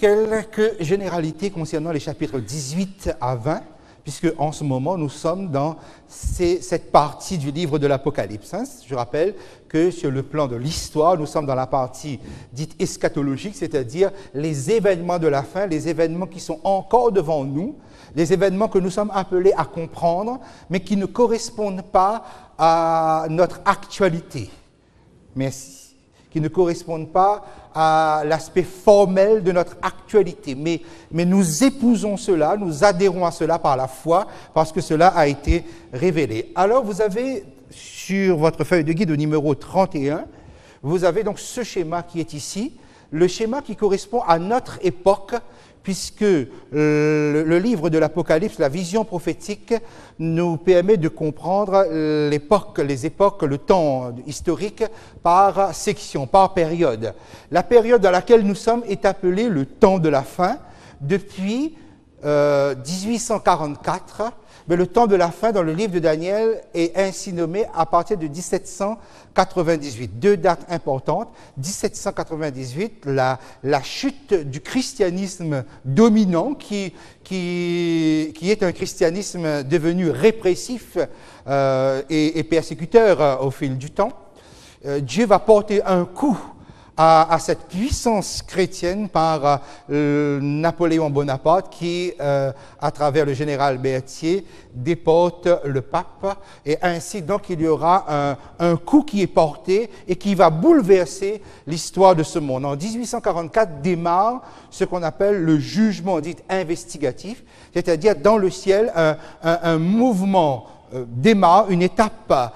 quelques généralités concernant les chapitres 18 à 20, puisque en ce moment nous sommes dans cette partie du livre de l'Apocalypse. Je rappelle que sur le plan de l'histoire, nous sommes dans la partie dite eschatologique, c'est-à-dire les événements de la fin, les événements qui sont encore devant nous, les événements que nous sommes appelés à comprendre, mais qui ne correspondent pas à notre actualité. Merci. Qui ne correspondent pas à l'aspect formel de notre actualité. Mais nous épousons cela, nous adhérons à cela par la foi, parce que cela a été révélé. Alors, vous avez sur votre feuille de guide au numéro 31, vous avez donc ce schéma qui est ici, le schéma qui correspond à notre époque, puisque le livre de l'Apocalypse, la vision prophétique, nous permet de comprendre l'époque, les époques, le temps historique par section, par période. La période dans laquelle nous sommes est appelée le temps de la fin depuis 1844, mais le temps de la fin dans le livre de Daniel est ainsi nommé à partir de 1798. Deux dates importantes. 1798, la chute du christianisme dominant qui est un christianisme devenu répressif et persécuteur au fil du temps. Dieu va porter un coup à cette puissance chrétienne par Napoléon Bonaparte qui, à travers le général Berthier, déporte le pape. Et ainsi, donc, il y aura un coup qui est porté et qui va bouleverser l'histoire de ce monde. En 1844 démarre ce qu'on appelle le jugement dit investigatif, c'est-à-dire dans le ciel, un mouvement démarre, une étape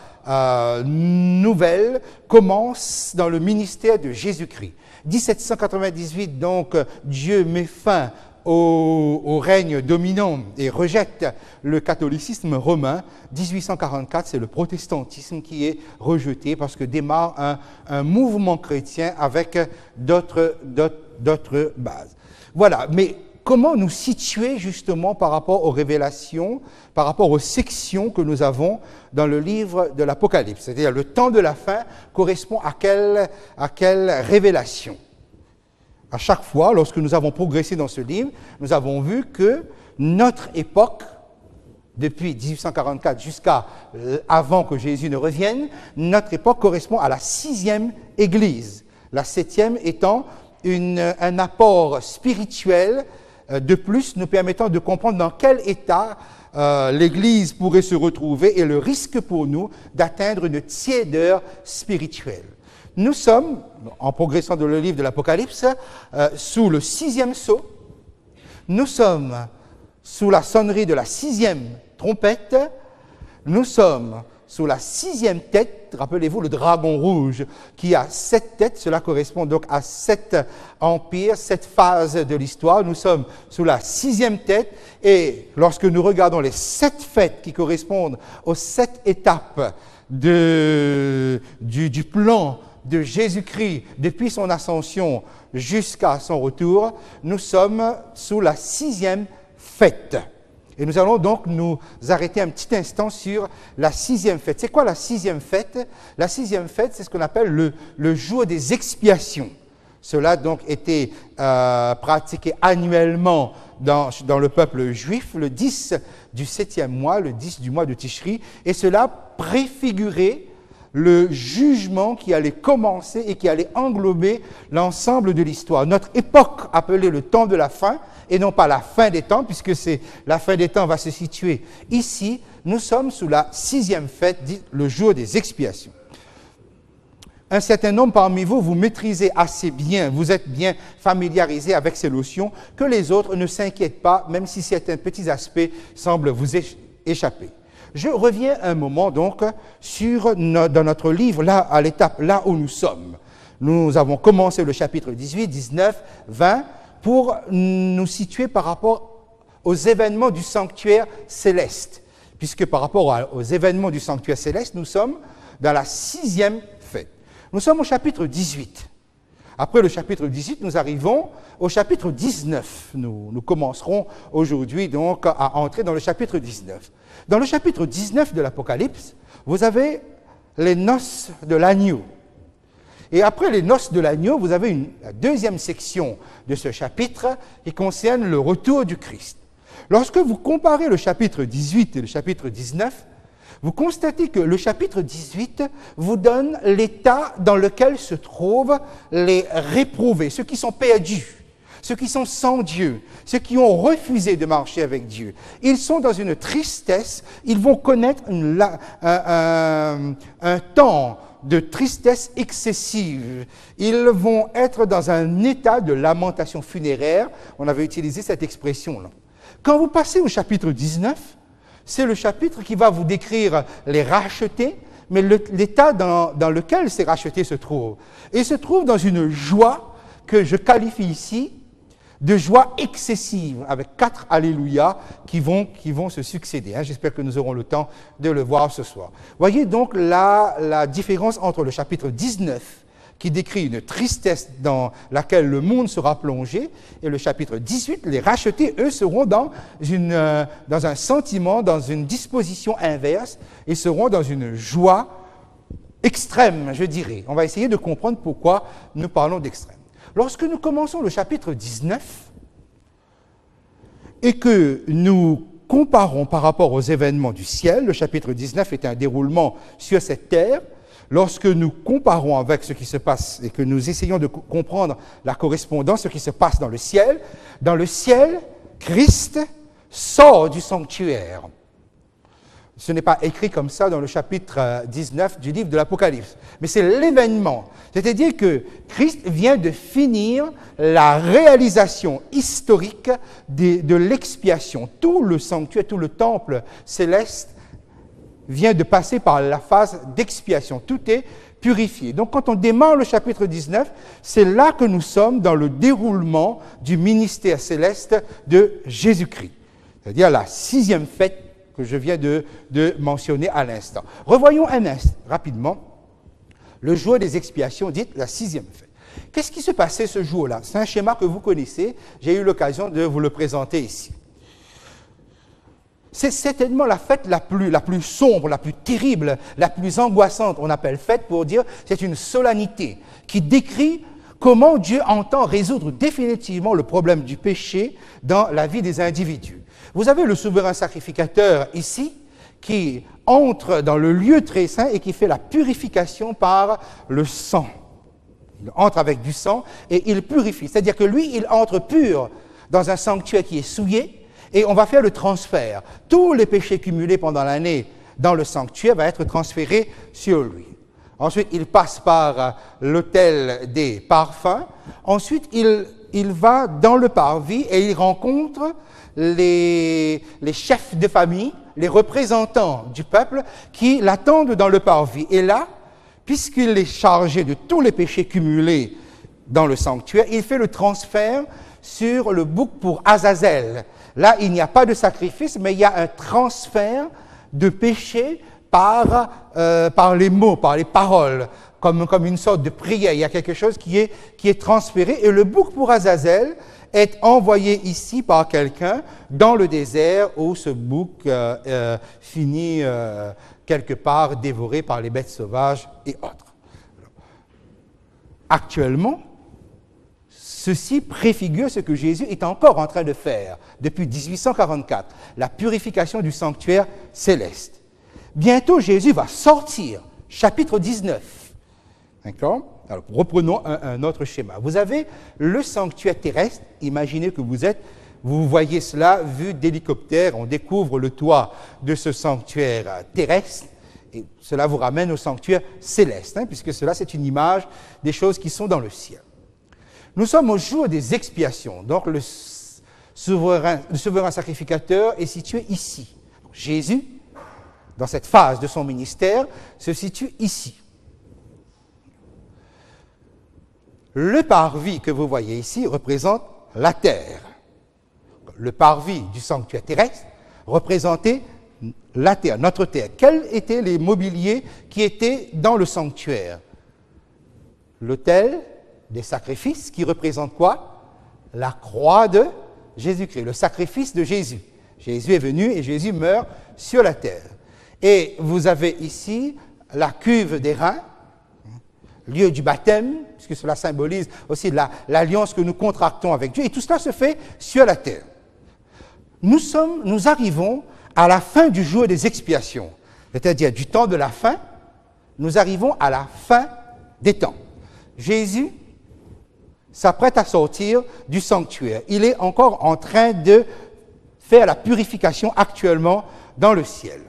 nouvelle commence dans le ministère de Jésus-Christ. 1798, donc, Dieu met fin au règne dominant et rejette le catholicisme romain. 1844, c'est le protestantisme qui est rejeté parce que démarre un mouvement chrétien avec d'autres bases. Voilà, mais comment nous situer justement par rapport aux révélations, par rapport aux sections que nous avons dans le livre de l'Apocalypse? C'est-à-dire le temps de la fin correspond à quelle révélation? À chaque fois, lorsque nous avons progressé dans ce livre, nous avons vu que notre époque, depuis 1844 jusqu'à avant que Jésus ne revienne, notre époque correspond à la 6e Église. La 7e étant un apport spirituel de plus, nous permettant de comprendre dans quel état l'Église pourrait se retrouver et le risque pour nous d'atteindre une tiédeur spirituelle. Nous sommes, en progressant dans le livre de l'Apocalypse, sous le 6e sceau. Nous sommes sous la sonnerie de la 6e trompette. Nous sommes sous la 6e tête. Rappelez-vous le dragon rouge qui a 7 têtes. Cela correspond donc à 7 empires, 7 phases de l'histoire. Nous sommes sous la 6e tête. Et lorsque nous regardons les 7 fêtes qui correspondent aux 7 étapes du plan de Jésus-Christ depuis son ascension jusqu'à son retour, nous sommes sous la 6e fête. Et nous allons donc nous arrêter un petit instant sur la 6e fête. C'est quoi la 6e fête? La 6e fête, c'est ce qu'on appelle le jour des expiations. Cela donc était pratiqué annuellement dans le peuple juif, le 10 du 7e mois, le 10 du mois de Tishri, et cela préfigurait le jugement qui allait commencer et qui allait englober l'ensemble de l'histoire. Notre époque appelée le temps de la fin, et non pas la fin des temps, puisque la fin des temps va se situer ici. Nous sommes sous la 6e fête, dit le jour des expiations. Un certain nombre parmi vous, vous maîtrisez assez bien, vous êtes bien familiarisés avec ces notions, que les autres ne s'inquiètent pas, même si certains petits aspects semblent vous échapper. Je reviens un moment donc dans notre livre, là, à l'étape là où nous sommes. Nous avons commencé le chapitre 18, 19, 20, pour nous situer par rapport aux événements du sanctuaire céleste. Puisque par rapport aux événements du sanctuaire céleste, nous sommes dans la 6e fête. Nous sommes au chapitre 18. Après le chapitre 18, nous arrivons au chapitre 19. Nous commencerons aujourd'hui donc à entrer dans le chapitre 19. Dans le chapitre 19 de l'Apocalypse, vous avez les noces de l'agneau. Et après les noces de l'agneau, vous avez la deuxième section de ce chapitre qui concerne le retour du Christ. Lorsque vous comparez le chapitre 18 et le chapitre 19, vous constatez que le chapitre 18 vous donne l'état dans lequel se trouvent les réprouvés, ceux qui sont perdus, ceux qui sont sans Dieu, ceux qui ont refusé de marcher avec Dieu. Ils sont dans une tristesse, ils vont connaître un temps de tristesse excessive. Ils vont être dans un état de lamentation funéraire. On avait utilisé cette expression-là. Quand vous passez au chapitre 19, c'est le chapitre qui va vous décrire les rachetés, mais l'état dans lequel ces rachetés se trouvent. Ils se trouvent dans une joie que je qualifie ici de joie excessive, avec 4 alléluia qui vont se succéder. J'espère que nous aurons le temps de le voir ce soir. Voyez donc la différence entre le chapitre 19, qui décrit une tristesse dans laquelle le monde sera plongé, et le chapitre 18, les rachetés, eux, seront dans un sentiment, dans une disposition inverse, et seront dans une joie extrême, je dirais. On va essayer de comprendre pourquoi nous parlons d'extrême. Lorsque nous commençons le chapitre 19, et que nous comparons par rapport aux événements du ciel, le chapitre 19 est un déroulement sur cette terre. Lorsque nous comparons avec ce qui se passe et que nous essayons de comprendre la correspondance, ce qui se passe dans le ciel, Christ sort du sanctuaire. Ce n'est pas écrit comme ça dans le chapitre 19 du livre de l'Apocalypse, mais c'est l'événement. C'est-à-dire que Christ vient de finir la réalisation historique de l'expiation. Tout le sanctuaire, tout le temple céleste vient de passer par la phase d'expiation. Tout est purifié. Donc, quand on démarre le chapitre 19, c'est là que nous sommes dans le déroulement du ministère céleste de Jésus-Christ. C'est-à-dire la 6e fête que je viens de mentionner à l'instant. Revoyons un instant, rapidement, le jour des expiations, dite la 6e fête. Qu'est-ce qui se passait ce jour-là? C'est un schéma que vous connaissez. J'ai eu l'occasion de vous le présenter ici. C'est certainement la fête la plus sombre, la plus terrible, la plus angoissante. On appelle fête pour dire c'est une solennité qui décrit comment Dieu entend résoudre définitivement le problème du péché dans la vie des individus. Vous avez le souverain sacrificateur ici qui entre dans le lieu très saint et qui fait la purification par le sang. Il entre avec du sang et il purifie. C'est-à-dire que lui, il entre pur dans un sanctuaire qui est souillé. Et on va faire le transfert. Tous les péchés cumulés pendant l'année dans le sanctuaire vont être transférés sur lui. Ensuite, il passe par l'autel des parfums. Ensuite, il va dans le parvis et il rencontre les chefs de famille, les représentants du peuple qui l'attendent dans le parvis. Et là, puisqu'il est chargé de tous les péchés cumulés dans le sanctuaire, il fait le transfert sur le bouc pour Azazel. Là, il n'y a pas de sacrifice, mais il y a un transfert de péché par les mots, par les paroles, comme une sorte de prière. Il y a quelque chose qui est transféré. Et le bouc pour Azazel est envoyé ici par quelqu'un dans le désert où ce bouc finit quelque part dévoré par les bêtes sauvages et autres. Actuellement, ceci préfigure ce que Jésus est encore en train de faire depuis 1844, la purification du sanctuaire céleste. Bientôt, Jésus va sortir, chapitre 19. D'accord? Alors, reprenons un autre schéma. Vous avez le sanctuaire terrestre. Imaginez que vous voyez cela vu d'hélicoptère. On découvre le toit de ce sanctuaire terrestre. Et cela vous ramène au sanctuaire céleste, puisque cela, c'est une image des choses qui sont dans le ciel. Nous sommes au jour des expiations. Donc, le souverain sacrificateur est situé ici. Donc, Jésus, dans cette phase de son ministère, se situe ici. Le parvis que vous voyez ici représente la terre. Le parvis du sanctuaire terrestre représentait la terre, notre terre. Quels étaient les mobiliers qui étaient dans le sanctuaire? L'autel des sacrifices qui représente quoi? La croix de Jésus-Christ, le sacrifice de Jésus. Jésus est venu et Jésus meurt sur la terre. Et vous avez ici la cuve des reins, lieu du baptême, puisque cela symbolise aussi l'alliance que nous contractons avec Dieu, et tout cela se fait sur la terre. Nous arrivons à la fin du jour des expiations, c'est-à-dire du temps de la fin, nous arrivons à la fin des temps. Jésus s'apprête à sortir du sanctuaire. Il est encore en train de faire la purification actuellement dans le ciel.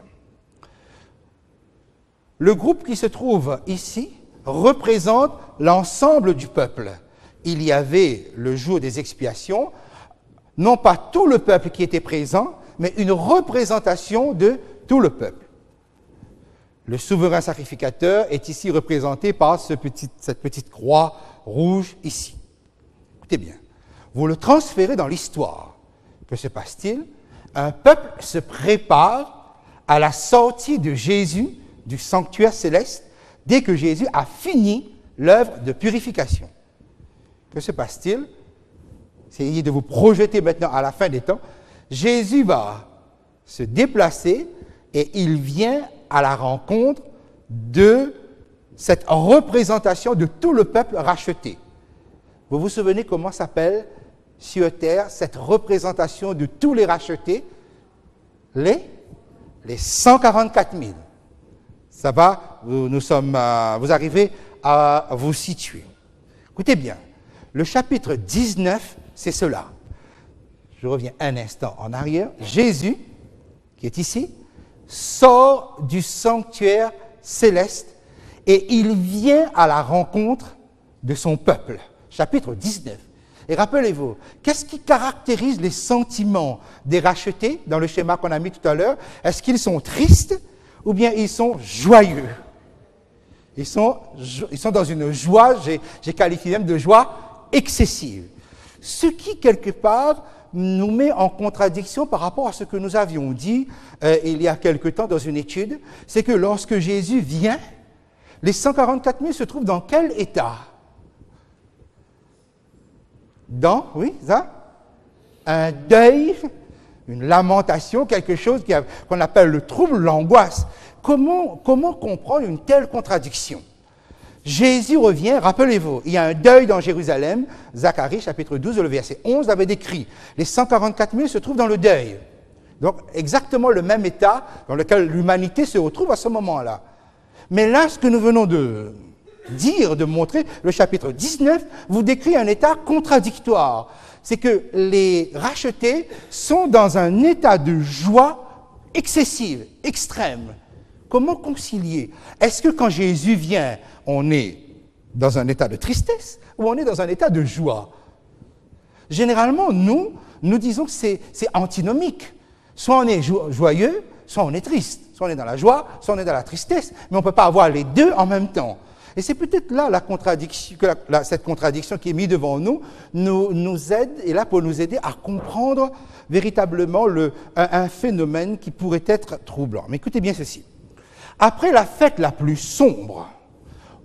Le groupe qui se trouve ici représente l'ensemble du peuple. Il y avait le jour des expiations, non pas tout le peuple qui était présent, mais une représentation de tout le peuple. Le souverain sacrificateur est ici représenté par cette petite croix rouge ici. Écoutez bien, vous le transférez dans l'histoire. Que se passe-t-il? Un peuple se prépare à la sortie de Jésus du sanctuaire céleste dès que Jésus a fini l'œuvre de purification. Que se passe-t-il? Essayez de vous projeter maintenant à la fin des temps. Jésus va se déplacer et il vient à la rencontre de cette représentation de tout le peuple racheté. Vous vous souvenez comment s'appelle sur terre cette représentation de tous les rachetés? Les 144 000. Ça va, vous arrivez à vous situer. Écoutez bien, le chapitre 19, c'est cela. Je reviens un instant en arrière. Jésus, qui est ici, sort du sanctuaire céleste et il vient à la rencontre de son peuple. Chapitre 19. Et rappelez-vous, qu'est-ce qui caractérise les sentiments des rachetés dans le schéma qu'on a mis tout à l'heure? Est-ce qu'ils sont tristes ou bien ils sont joyeux? Ils sont dans une joie, j'ai qualifié même de joie excessive. Ce qui, quelque part, nous met en contradiction par rapport à ce que nous avions dit il y a quelque temps dans une étude, c'est que lorsque Jésus vient, les 144 000 se trouvent dans quel état? Oui, ça? Un deuil, une lamentation, quelque chose qu'on appelle le trouble, l'angoisse. Comment comprendre une telle contradiction? Jésus revient, rappelez-vous, il y a un deuil dans Jérusalem, Zacharie chapitre 12, le verset 11 avait décrit, les 144 000 se trouvent dans le deuil. Donc exactement le même état dans lequel l'humanité se retrouve à ce moment-là. Mais là, ce que nous venons de montrer, le chapitre 19 vous décrit un état contradictoire. C'est que les rachetés sont dans un état de joie excessive, extrême. Comment concilier? Est-ce que quand Jésus vient, on est dans un état de tristesse ou on est dans un état de joie? Généralement, nous disons que c'est antinomique. Soit on est joyeux, soit on est triste. Soit on est dans la joie, soit on est dans la tristesse. Mais on ne peut pas avoir les deux en même temps. Et c'est peut-être là la contradiction, cette contradiction qui est mise devant nous, nous aide, et là pour nous aider à comprendre véritablement un phénomène qui pourrait être troublant. Mais écoutez bien ceci. Après la fête la plus sombre,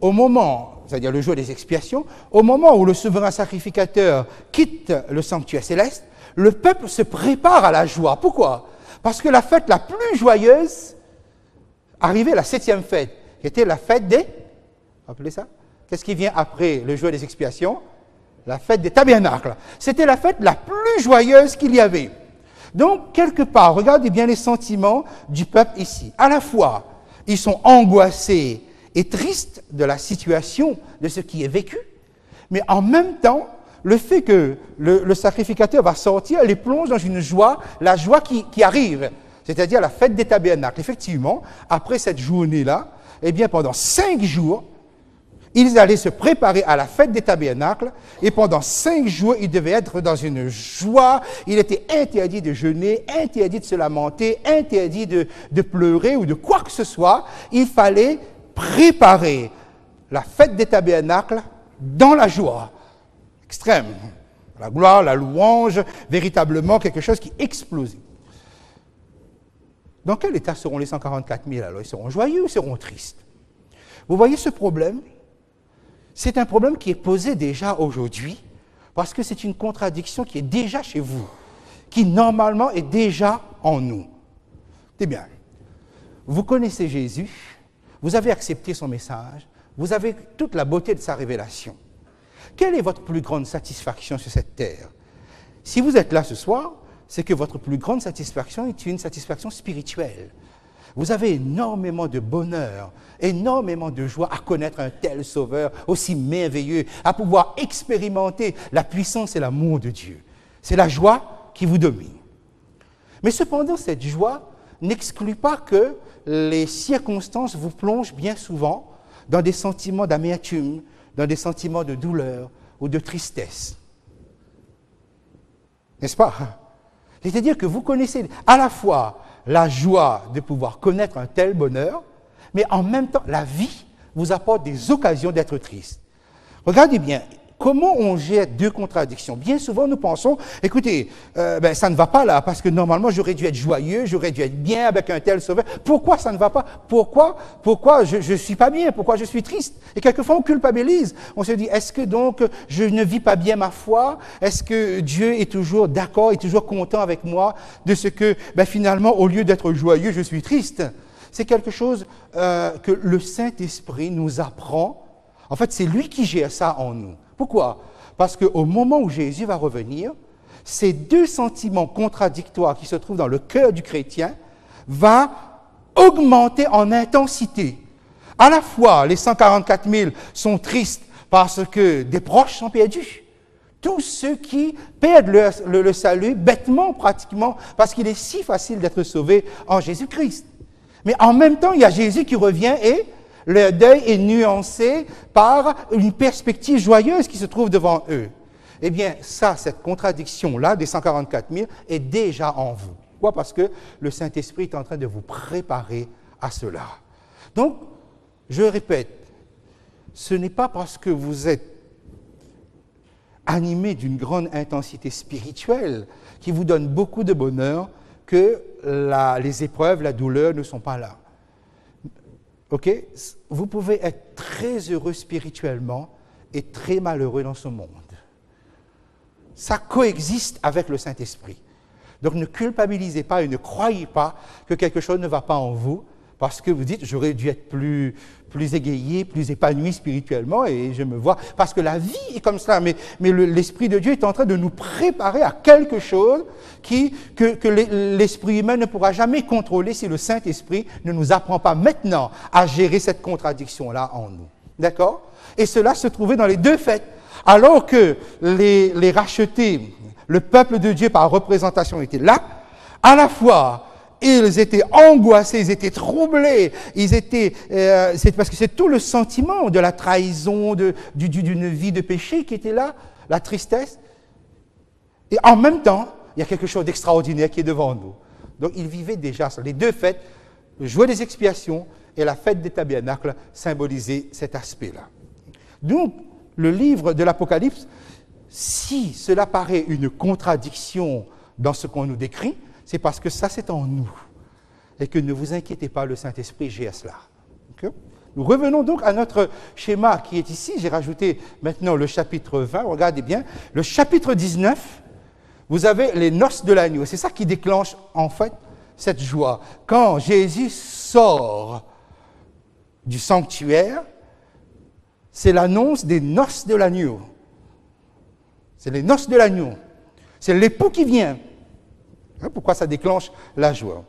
au moment, c'est-à-dire le jour des expiations, au moment où le souverain sacrificateur quitte le sanctuaire céleste, le peuple se prépare à la joie. Pourquoi? Parce que la fête la plus joyeuse arrivait, la 7e fête, qui était la fête des... Rappelez ça? Qu'est-ce qui vient après le jour des expiations? La fête des tabernacles. C'était la fête la plus joyeuse qu'il y avait. Donc, quelque part, regardez bien les sentiments du peuple ici. À la fois, ils sont angoissés et tristes de la situation, de ce qui est vécu, mais en même temps, le fait que le sacrificateur va sortir les plonge dans une joie, la joie qui arrive, c'est-à-dire la fête des tabernacles. Effectivement, après cette journée-là, eh bien, pendant 5 jours, ils allaient se préparer à la fête des tabernacles et pendant 5 jours, ils devaient être dans une joie. Il était interdit de jeûner, interdit de se lamenter, interdit de pleurer ou de quoi que ce soit. Il fallait préparer la fête des tabernacles dans la joie extrême. La gloire, la louange, véritablement quelque chose qui explosait. Dans quel état seront les 144 000 alors? Ils seront joyeux ou seront tristes? Vous voyez ce problème? C'est un problème qui est posé déjà aujourd'hui, parce que c'est une contradiction qui est déjà chez vous, qui normalement est déjà en nous. C'est bien. Vous connaissez Jésus, vous avez accepté son message, Vous avez toute la beauté de sa révélation. Quelle est votre plus grande satisfaction sur cette terre? Si vous êtes là ce soir, c'est que votre plus grande satisfaction est une satisfaction spirituelle. Vous avez énormément de bonheur, énormément de joie à connaître un tel Sauveur aussi merveilleux, à pouvoir expérimenter la puissance et l'amour de Dieu. C'est la joie qui vous domine. Mais cependant, cette joie n'exclut pas que les circonstances vous plongent bien souvent dans des sentiments d'amertume, dans des sentiments de douleur ou de tristesse. N'est-ce pas? C'est-à-dire que vous connaissez à la fois la joie de pouvoir connaître un tel bonheur, mais en même temps, la vie vous apporte des occasions d'être triste. Regardez bien, comment on gère deux contradictions? Bien souvent, nous pensons, écoutez, ça ne va pas là, parce que normalement, j'aurais dû être joyeux, j'aurais dû être bien avec un tel Sauveur. Pourquoi ça ne va pas? Pourquoi je ne suis pas bien? Pourquoi je suis triste? Et quelquefois, on culpabilise. On se dit, est-ce que donc je ne vis pas bien ma foi? Est-ce que Dieu est toujours d'accord, est toujours content avec moi de ce que, finalement, au lieu d'être joyeux, je suis triste? C'est quelque chose que le Saint-Esprit nous apprend. En fait, c'est lui qui gère ça en nous. Pourquoi? Parce qu'au moment où Jésus va revenir, ces deux sentiments contradictoires qui se trouvent dans le cœur du chrétien vont augmenter en intensité. À la fois, les 144 000 sont tristes parce que des proches sont perdus. Tous ceux qui perdent le salut bêtement, pratiquement, parce qu'il est si facile d'être sauvé en Jésus-Christ. Mais en même temps, il y a Jésus qui revient et leur deuil est nuancé par une perspective joyeuse qui se trouve devant eux. Eh bien, cette contradiction-là, des 144 000, est déjà en vous. Pourquoi? Parce que le Saint-Esprit est en train de vous préparer à cela. Donc, je répète, ce n'est pas parce que vous êtes animé d'une grande intensité spirituelle qui vous donne beaucoup de bonheur que les épreuves, la douleur ne sont pas là. Ok? Vous pouvez être très heureux spirituellement et très malheureux dans ce monde. Ça coexiste avec le Saint-Esprit. Donc ne culpabilisez pas et ne croyez pas que quelque chose ne va pas en vous parce que vous dites, j'aurais dû être plus égayé, plus épanoui spirituellement et je me vois. Parce que la vie est comme ça, mais l'Esprit de Dieu est en train de nous préparer à quelque chose que l'Esprit humain ne pourra jamais contrôler si le Saint-Esprit ne nous apprend pas maintenant à gérer cette contradiction-là en nous. D'accord? Et cela se trouvait dans les deux fêtes. Alors que les rachetés, le peuple de Dieu par représentation était là, à la fois ils étaient angoissés, ils étaient troublés, c'est parce que c'est tout le sentiment de la trahison, d'une vie de péché qui était là, la tristesse. Et en même temps, il y a quelque chose d'extraordinaire qui est devant nous. Donc ils vivaient déjà ça. Les deux fêtes, le jour des expiations et la fête des tabernacles, symbolisaient cet aspect-là. Donc, le livre de l'Apocalypse, si cela paraît une contradiction dans ce qu'on nous décrit, c'est parce que ça, c'est en nous. Et que ne vous inquiétez pas, le Saint-Esprit gère cela. Okay? Nous revenons donc à notre schéma qui est ici. J'ai rajouté maintenant le chapitre 20. Regardez bien. Le chapitre 19, vous avez les noces de l'agneau. C'est ça qui déclenche, en fait, cette joie. Quand Jésus sort du sanctuaire, c'est l'annonce des noces de l'agneau. C'est les noces de l'agneau. C'est l'époux qui vient. Pourquoi ça déclenche la joie?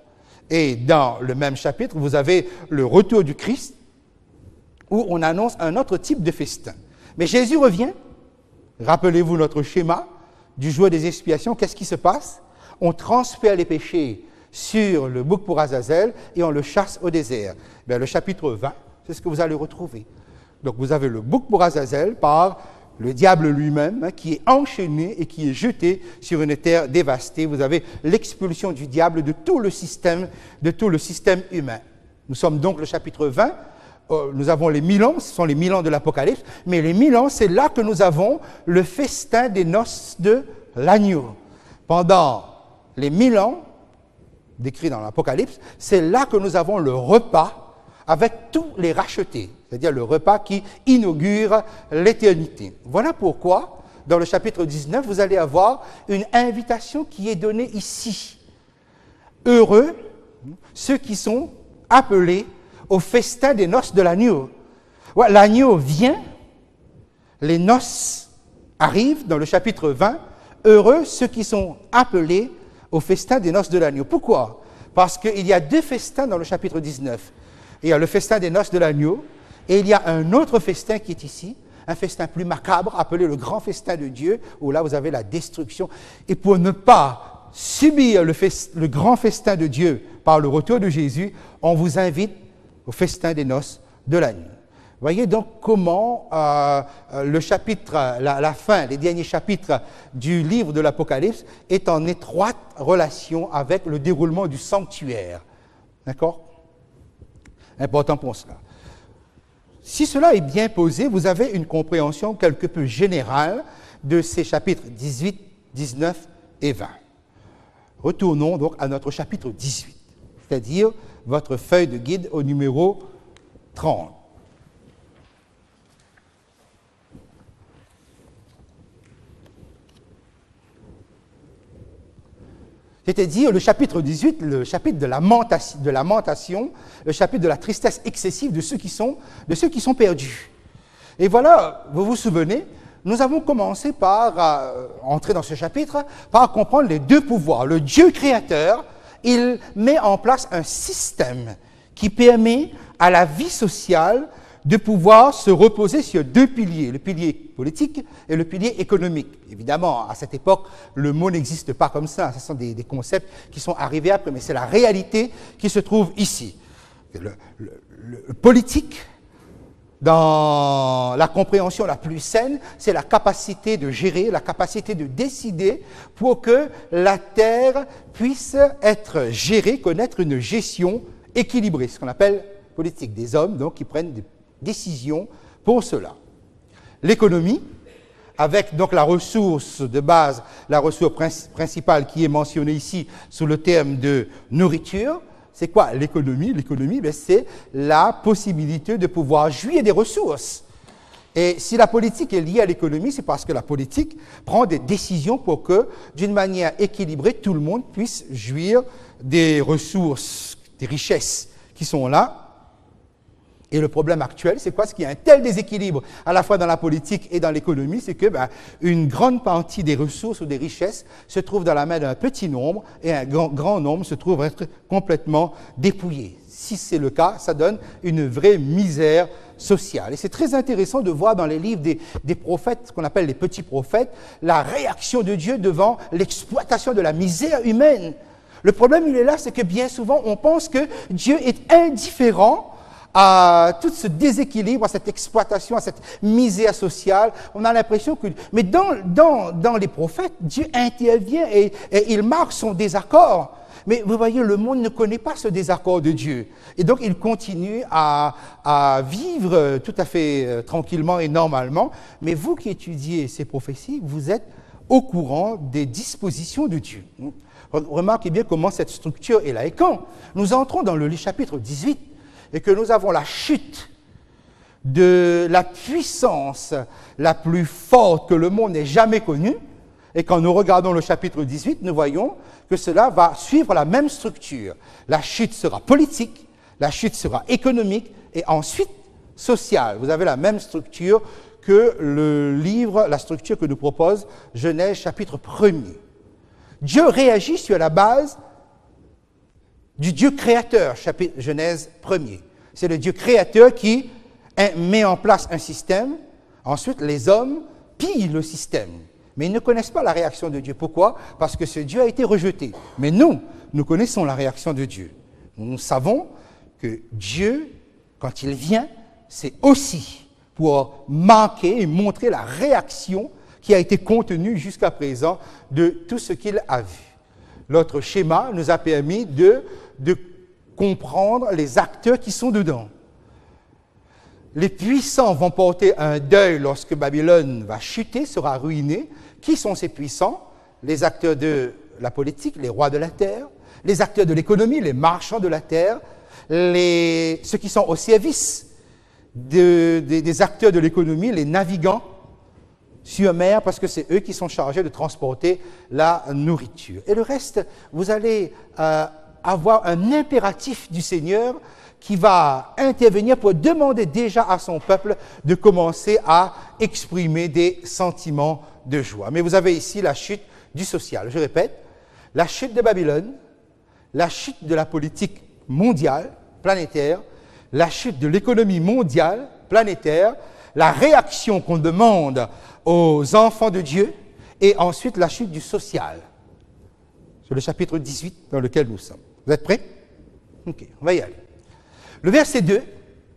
Et dans le même chapitre, vous avez le retour du Christ, où on annonce un autre type de festin. Mais Jésus revient. Rappelez-vous notre schéma du jour des expiations. Qu'est-ce qui se passe? On transfère les péchés sur le bouc pour Azazel et on le chasse au désert. Bien, le chapitre 20, c'est ce que vous allez retrouver. Donc vous avez le bouc pour Azazel par le diable lui-même qui est enchaîné et qui est jeté sur une terre dévastée. Vous avez l'expulsion du diable de tout le système humain. Nous sommes donc le chapitre 20. Nous avons les 1000 ans, ce sont les 1000 ans de l'Apocalypse, mais les 1000 ans, c'est là que nous avons le festin des noces de l'agneau. Pendant les 1000 ans, décrits dans l'Apocalypse, c'est là que nous avons le repas avec tous les rachetés, c'est-à-dire le repas qui inaugure l'éternité. Voilà pourquoi, dans le chapitre 19, vous allez avoir une invitation qui est donnée ici. Heureux ceux qui sont appelés au festin des noces de l'agneau. Ouais, l'agneau vient, les noces arrivent dans le chapitre 20. Heureux ceux qui sont appelés au festin des noces de l'agneau. Pourquoi? Parce qu'il y a deux festins dans le chapitre 19. Il y a le festin des noces de l'agneau et il y a un autre festin qui est ici, un festin plus macabre appelé le grand festin de Dieu, où là vous avez la destruction. Et pour ne pas subir le grand festin de Dieu par le retour de Jésus, on vous invite au festin des noces de l'agneau. Voyez donc comment le chapitre, la fin, les derniers chapitres du livre de l'Apocalypse est en étroite relation avec le déroulement du sanctuaire. D'accord? Important pour cela. Si cela est bien posé, vous avez une compréhension quelque peu générale de ces chapitres 18, 19 et 20. Retournons donc à notre chapitre 18, c'est-à-dire votre feuille de guide au numéro 30. C'est-à-dire le chapitre 18, le chapitre de lamentation, le chapitre de la tristesse excessive de ceux qui sont perdus. Et voilà, vous vous souvenez, nous avons commencé par entrer dans ce chapitre, par comprendre les deux pouvoirs. Le Dieu créateur, il met en place un système qui permet à la vie sociale de pouvoir se reposer sur deux piliers, le pilier politique et le pilier économique. Évidemment, à cette époque, le mot n'existe pas comme ça, ce sont des concepts qui sont arrivés après, mais c'est la réalité qui se trouve ici. Le politique, dans la compréhension la plus saine, c'est la capacité de gérer, la capacité de décider pour que la terre puisse être gérée, connaître une gestion équilibrée, ce qu'on appelle politique, des hommes donc qui prennent des décisions pour cela. L'économie, avec donc la ressource de base, la ressource principale qui est mentionnée ici sous le terme de nourriture. C'est quoi l'économie? L'économie, c'est la possibilité de pouvoir jouir des ressources. Et si la politique est liée à l'économie, c'est parce que la politique prend des décisions pour que, d'une manière équilibrée, tout le monde puisse jouir des ressources, des richesses qui sont là. Et le problème actuel, c'est quoi? C'est qu'il y a un tel déséquilibre à la fois dans la politique et dans l'économie, c'est que une grande partie des ressources ou des richesses se trouve dans la main d'un petit nombre et un grand nombre se trouve être complètement dépouillé. Si c'est le cas, ça donne une vraie misère sociale. Et c'est très intéressant de voir dans les livres des prophètes, ce qu'on appelle les petits prophètes, la réaction de Dieu devant l'exploitation de la misère humaine. Le problème, il est là, c'est que bien souvent, on pense que Dieu est indifférent à tout ce déséquilibre, à cette exploitation, à cette misère sociale. On a l'impression que... Mais dans les prophètes, Dieu intervient et il marque son désaccord. Mais vous voyez, le monde ne connaît pas ce désaccord de Dieu. Et donc, il continue à vivre tout à fait tranquillement et normalement. Mais vous qui étudiez ces prophéties, vous êtes au courant des dispositions de Dieu. Remarquez bien comment cette structure est là. Et quand nous entrons dans le chapitre 18, et que nous avons la chute de la puissance la plus forte que le monde n'ait jamais connue, et quand nous regardons le chapitre 18, nous voyons que cela va suivre la même structure. La chute sera politique, la chute sera économique, et ensuite sociale. Vous avez la même structure que le livre, la structure que nous propose Genèse chapitre 1er. Dieu réagit sur la base du Dieu créateur, chapitre Genèse 1er. C'est le Dieu créateur qui met en place un système. Ensuite, les hommes pillent le système. Mais ils ne connaissent pas la réaction de Dieu. Pourquoi? Parce que ce Dieu a été rejeté. Mais nous connaissons la réaction de Dieu. Nous savons que Dieu, quand il vient, c'est aussi pour marquer et montrer la réaction qui a été contenue jusqu'à présent de tout ce qu'il a vu. L'autre schéma nous a permis de comprendre les acteurs qui sont dedans. Les puissants vont porter un deuil lorsque Babylone va chuter, sera ruinée. Qui sont ces puissants? Les acteurs de la politique, les rois de la terre, les acteurs de l'économie, les marchands de la terre, ceux qui sont au service des acteurs de l'économie, les navigants sur mer, parce que c'est eux qui sont chargés de transporter la nourriture. Et le reste, vous allez avoir un impératif du Seigneur qui va intervenir pour demander déjà à son peuple de commencer à exprimer des sentiments de joie. Mais vous avez ici la chute du social. Je répète, la chute de Babylone, la chute de la politique mondiale, planétaire, la chute de l'économie mondiale, planétaire, la réaction qu'on demande aux enfants de Dieu, et ensuite la chute du social. C'est le chapitre 18 dans lequel nous sommes. Vous êtes prêts? Ok, on va y aller. Le verset 2,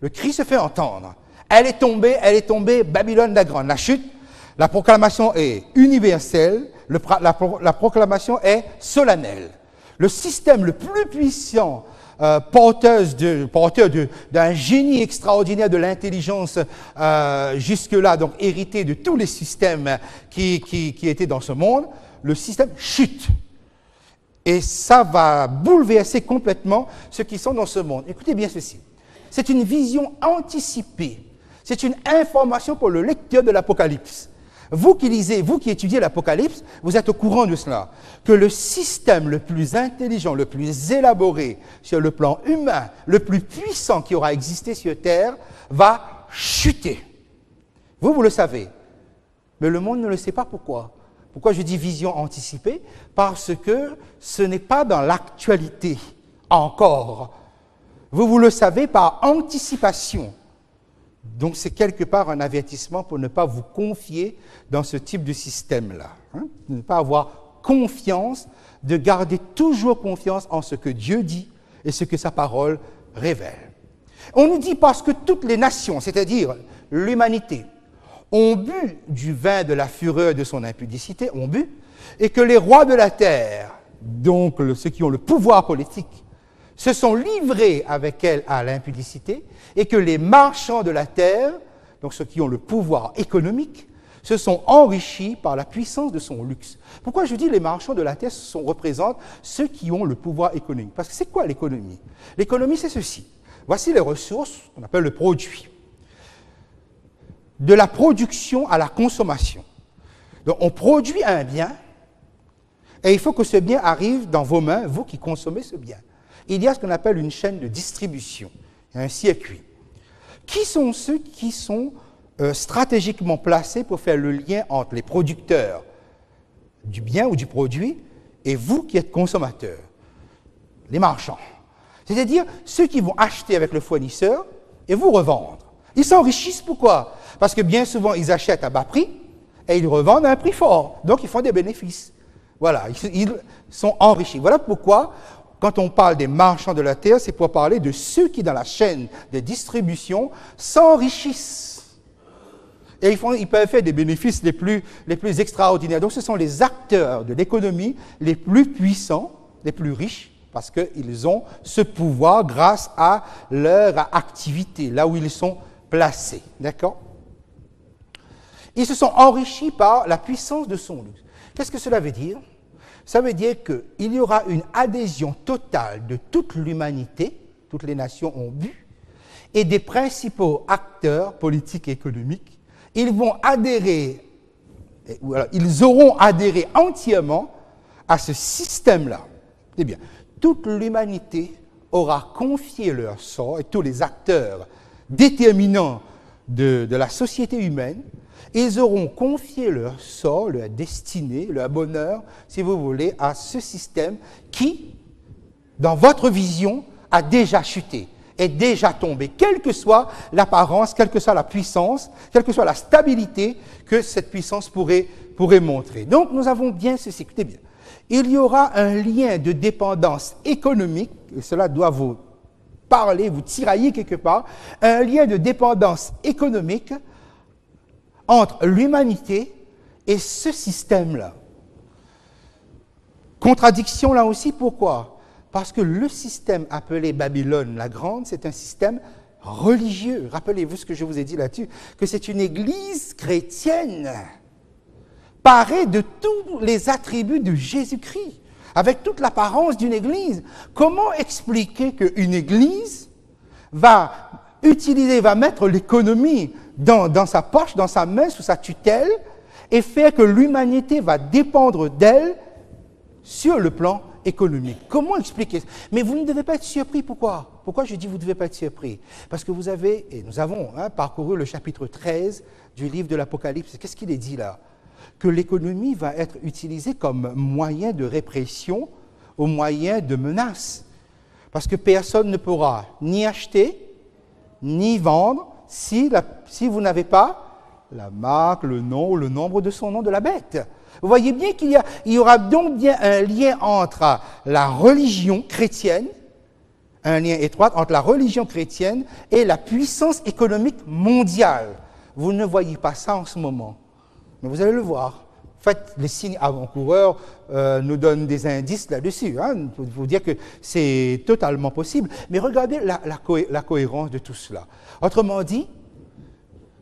le cri se fait entendre. Elle est tombée, Babylone la grande. La chute, la proclamation est universelle, la proclamation est solennelle. Le système le plus puissant, porteur d'un génie extraordinaire de l'intelligence jusque-là, donc hérité de tous les systèmes qui étaient dans ce monde, le système chute. Et ça va bouleverser complètement ceux qui sont dans ce monde. Écoutez bien ceci. C'est une vision anticipée. C'est une information pour le lecteur de l'Apocalypse. Vous qui lisez, vous qui étudiez l'Apocalypse, vous êtes au courant de cela. Que le système le plus intelligent, le plus élaboré sur le plan humain, le plus puissant qui aura existé sur Terre, va chuter. Vous le savez. Mais le monde ne le sait pas pourquoi. Pourquoi je dis vision anticipée? Parce que ce n'est pas dans l'actualité encore. Vous le savez par anticipation. Donc c'est quelque part un avertissement pour ne pas vous confier dans ce type de système-là. De ne pas avoir confiance, de garder toujours confiance en ce que Dieu dit et ce que sa parole révèle. On nous dit parce que toutes les nations, c'est-à-dire l'humanité, ont bu du vin de la fureur de son impudicité, ont bu, et que les rois de la terre, donc ceux qui ont le pouvoir politique, se sont livrés avec elle à l'impudicité, et que les marchands de la terre, donc ceux qui ont le pouvoir économique, se sont enrichis par la puissance de son luxe. Pourquoi je dis les marchands de la terre représentent ceux qui ont le pouvoir économique? Parce que c'est quoi l'économie? L'économie, c'est ceci. Voici les ressources qu'on appelle le produit. De la production à la consommation. Donc, on produit un bien, et il faut que ce bien arrive dans vos mains, vous qui consommez ce bien. Il y a ce qu'on appelle une chaîne de distribution, un circuit. Qui sont ceux qui sont stratégiquement placés pour faire le lien entre les producteurs du bien ou du produit et vous qui êtes consommateurs? Les marchands. C'est-à-dire ceux qui vont acheter avec le fournisseur et vous revendre. Ils s'enrichissent, pourquoi? Parce que bien souvent, ils achètent à bas prix et ils revendent à un prix fort. Donc, ils font des bénéfices. Voilà, ils sont enrichis. Voilà pourquoi, quand on parle des marchands de la terre, c'est pour parler de ceux qui, dans la chaîne de distribution, s'enrichissent. Et ils peuvent faire des bénéfices les plus extraordinaires. Donc, ce sont les acteurs de l'économie les plus puissants, les plus riches, parce qu'ils ont ce pouvoir grâce à leur activité, là où ils sont placés. D'accord? Ils se sont enrichis par la puissance de son luxe. Qu'est-ce que cela veut dire? Ça veut dire qu'il y aura une adhésion totale de toute l'humanité, toutes les nations ont bu, et des principaux acteurs politiques et économiques, ils auront adhéré entièrement à ce système-là. Eh bien, toute l'humanité aura confié leur sort, et tous les acteurs déterminants de la société humaine, ils auront confié leur sort, leur destinée, leur bonheur, si vous voulez, à ce système qui, dans votre vision, a déjà chuté, est déjà tombé, quelle que soit l'apparence, quelle que soit la puissance, quelle que soit la stabilité que cette puissance pourrait montrer. Donc, nous avons bien ceci, écoutez bien. Il y aura un lien de dépendance économique, et cela doit vous parler, vous tirailler quelque part, un lien de dépendance économique entre l'humanité et ce système-là. Contradiction là aussi, pourquoi? Parce que le système appelé Babylone la Grande, c'est un système religieux. Rappelez-vous ce que je vous ai dit là-dessus, que c'est une église chrétienne, parée de tous les attributs de Jésus-Christ, avec toute l'apparence d'une église. Comment expliquer qu'une église va mettre l'économie dans sa poche, dans sa main, sous sa tutelle, et faire que l'humanité va dépendre d'elle sur le plan économique. Comment expliquer ça? Mais vous ne devez pas être surpris. Pourquoi? Pourquoi je dis vous ne devez pas être surpris? Parce que vous avez, et nous avons parcouru le chapitre 13 du livre de l'Apocalypse. Qu'est-ce qu'il est dit là? Que l'économie va être utilisée comme moyen de répression, au moyen de menace. Parce que personne ne pourra ni acheter, ni vendre si vous n'avez pas la marque, le nom ou le nombre de son nom de la bête. Vous voyez bien qu'il y aura donc bien un lien entre la religion chrétienne, un lien étroit entre la religion chrétienne et la puissance économique mondiale. Vous ne voyez pas ça en ce moment, mais vous allez le voir. En fait, les signes avant-coureurs nous donnent des indices là-dessus, pour vous dire que c'est totalement possible. Mais regardez la cohérence de tout cela. Autrement dit,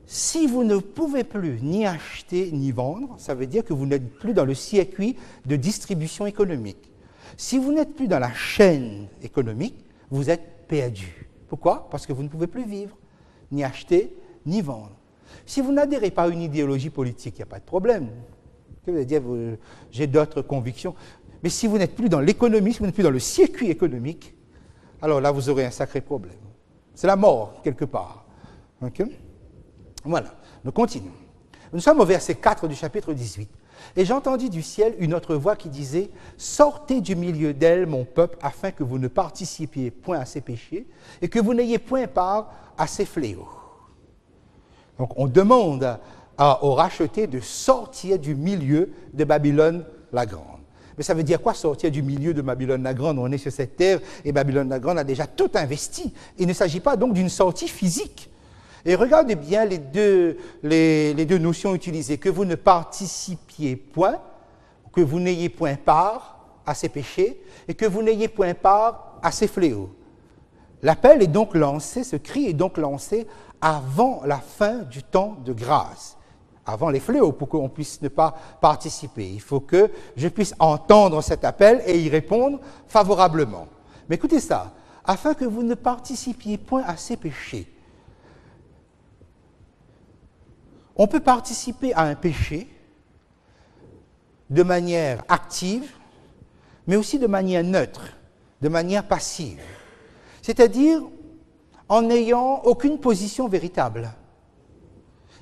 si vous ne pouvez plus ni acheter ni vendre, ça veut dire que vous n'êtes plus dans le circuit de distribution économique. Si vous n'êtes plus dans la chaîne économique, vous êtes perdu. Pourquoi? Parce que vous ne pouvez plus vivre, ni acheter, ni vendre. Si vous n'adhérez pas à une idéologie politique, il n'y a pas de problème. Je veux dire, j'ai d'autres convictions. Mais si vous n'êtes plus dans l'économie, si vous n'êtes plus dans le circuit économique, alors là, vous aurez un sacré problème. C'est la mort, quelque part. Okay? Voilà, nous continuons. Nous sommes au verset 4 du chapitre 18. « Et j'entendis du ciel une autre voix qui disait « Sortez du milieu d'elle, mon peuple, afin que vous ne participiez point à ses péchés et que vous n'ayez point part à ses fléaux. » Donc, on demande aux rachetés de sortir du milieu de Babylone la Grande. Mais ça veut dire quoi, sortir du milieu de Babylone la Grande? On est sur cette terre et Babylone la Grande a déjà tout investi. Il ne s'agit pas donc d'une sortie physique. Et regardez bien les deux notions utilisées, que vous ne participiez point, que vous n'ayez point part à ses péchés, et que vous n'ayez point part à ses fléaux. L'appel est donc lancé, ce cri est donc lancé avant la fin du temps de grâce, avant les fléaux, pour qu'on puisse ne pas participer. Il faut que je puisse entendre cet appel et y répondre favorablement. Mais écoutez ça, afin que vous ne participiez point à ses péchés. On peut participer à un péché de manière active, mais aussi de manière neutre, de manière passive. C'est-à-dire en n'ayant aucune position véritable.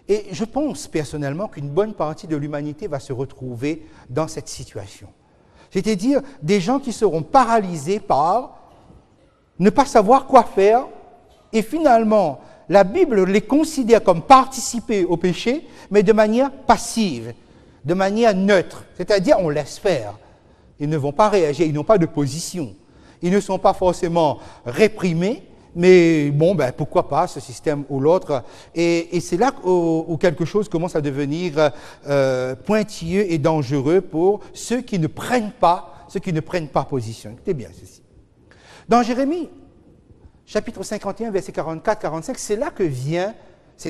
Et je pense personnellement qu'une bonne partie de l'humanité va se retrouver dans cette situation. C'est-à-dire des gens qui seront paralysés par ne pas savoir quoi faire et finalement la Bible les considère comme participer au péché, mais de manière passive, de manière neutre. C'est-à-dire, on laisse faire. Ils ne vont pas réagir, ils n'ont pas de position. Ils ne sont pas forcément réprimés, mais bon, pourquoi pas, ce système ou l'autre. Et c'est là où quelque chose commence à devenir pointilleux et dangereux pour ceux qui ne prennent pas position. Écoutez bien ceci. Dans Jérémie, chapitre 51, verset 44-45, c'est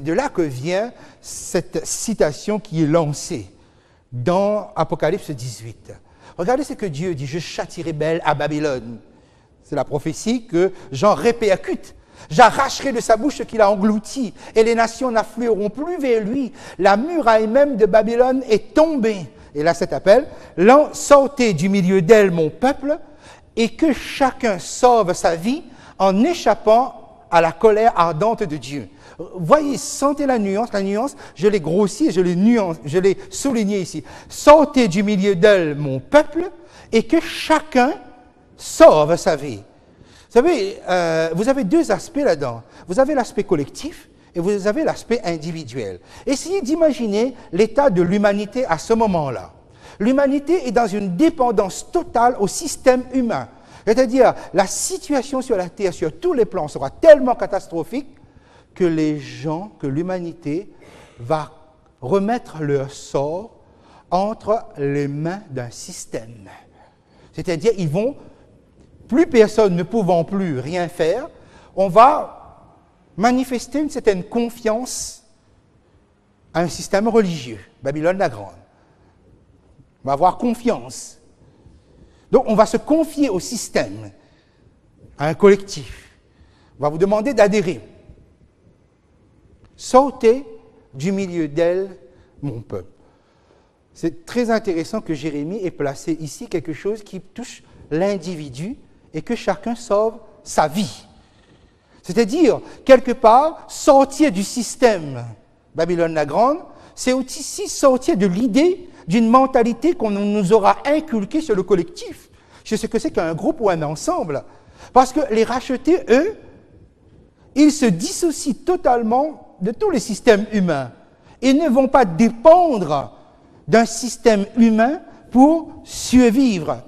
de là que vient cette citation qui est lancée dans Apocalypse 18. Regardez ce que Dieu dit, « Je châtierai Bel à Babylone ». C'est la prophétie que Jean répercute. « J'arracherai de sa bouche ce qu'il a englouti, et les nations n'afflueront plus vers lui. La muraille même de Babylone est tombée. » Et là, cet appel, « Sortez du milieu d'elle, mon peuple, et que chacun sauve sa vie, en échappant à la colère ardente de Dieu. » Voyez, sentez la nuance, je l'ai grossie et je l'ai souligné ici. « Sortez du milieu d'elle, mon peuple, et que chacun sauve sa vie. » Vous savez, vous avez deux aspects là-dedans. Vous avez l'aspect collectif et vous avez l'aspect individuel. Essayez d'imaginer l'état de l'humanité à ce moment-là. L'humanité est dans une dépendance totale au système humain. C'est-à-dire, la situation sur la Terre, sur tous les plans, sera tellement catastrophique que l'humanité va remettre leur sort entre les mains d'un système. C'est-à-dire, plus personne ne pouvant plus rien faire, on va manifester une certaine confiance à un système religieux, Babylone la Grande. On va avoir confiance. Donc, on va se confier au système, à un collectif. On va vous demander d'adhérer. Sortez du milieu d'elle, mon peuple. C'est très intéressant que Jérémie ait placé ici quelque chose qui touche l'individu et que chacun sauve sa vie. C'est-à-dire, quelque part, sortir du système Babylone la Grande, c'est aussi sortir de l'idée d'une mentalité qu'on nous aura inculquée sur le collectif, sur ce que c'est qu'un groupe ou un ensemble. Parce que les rachetés, eux, ils se dissocient totalement de tous les systèmes humains. Ils ne vont pas dépendre d'un système humain pour survivre.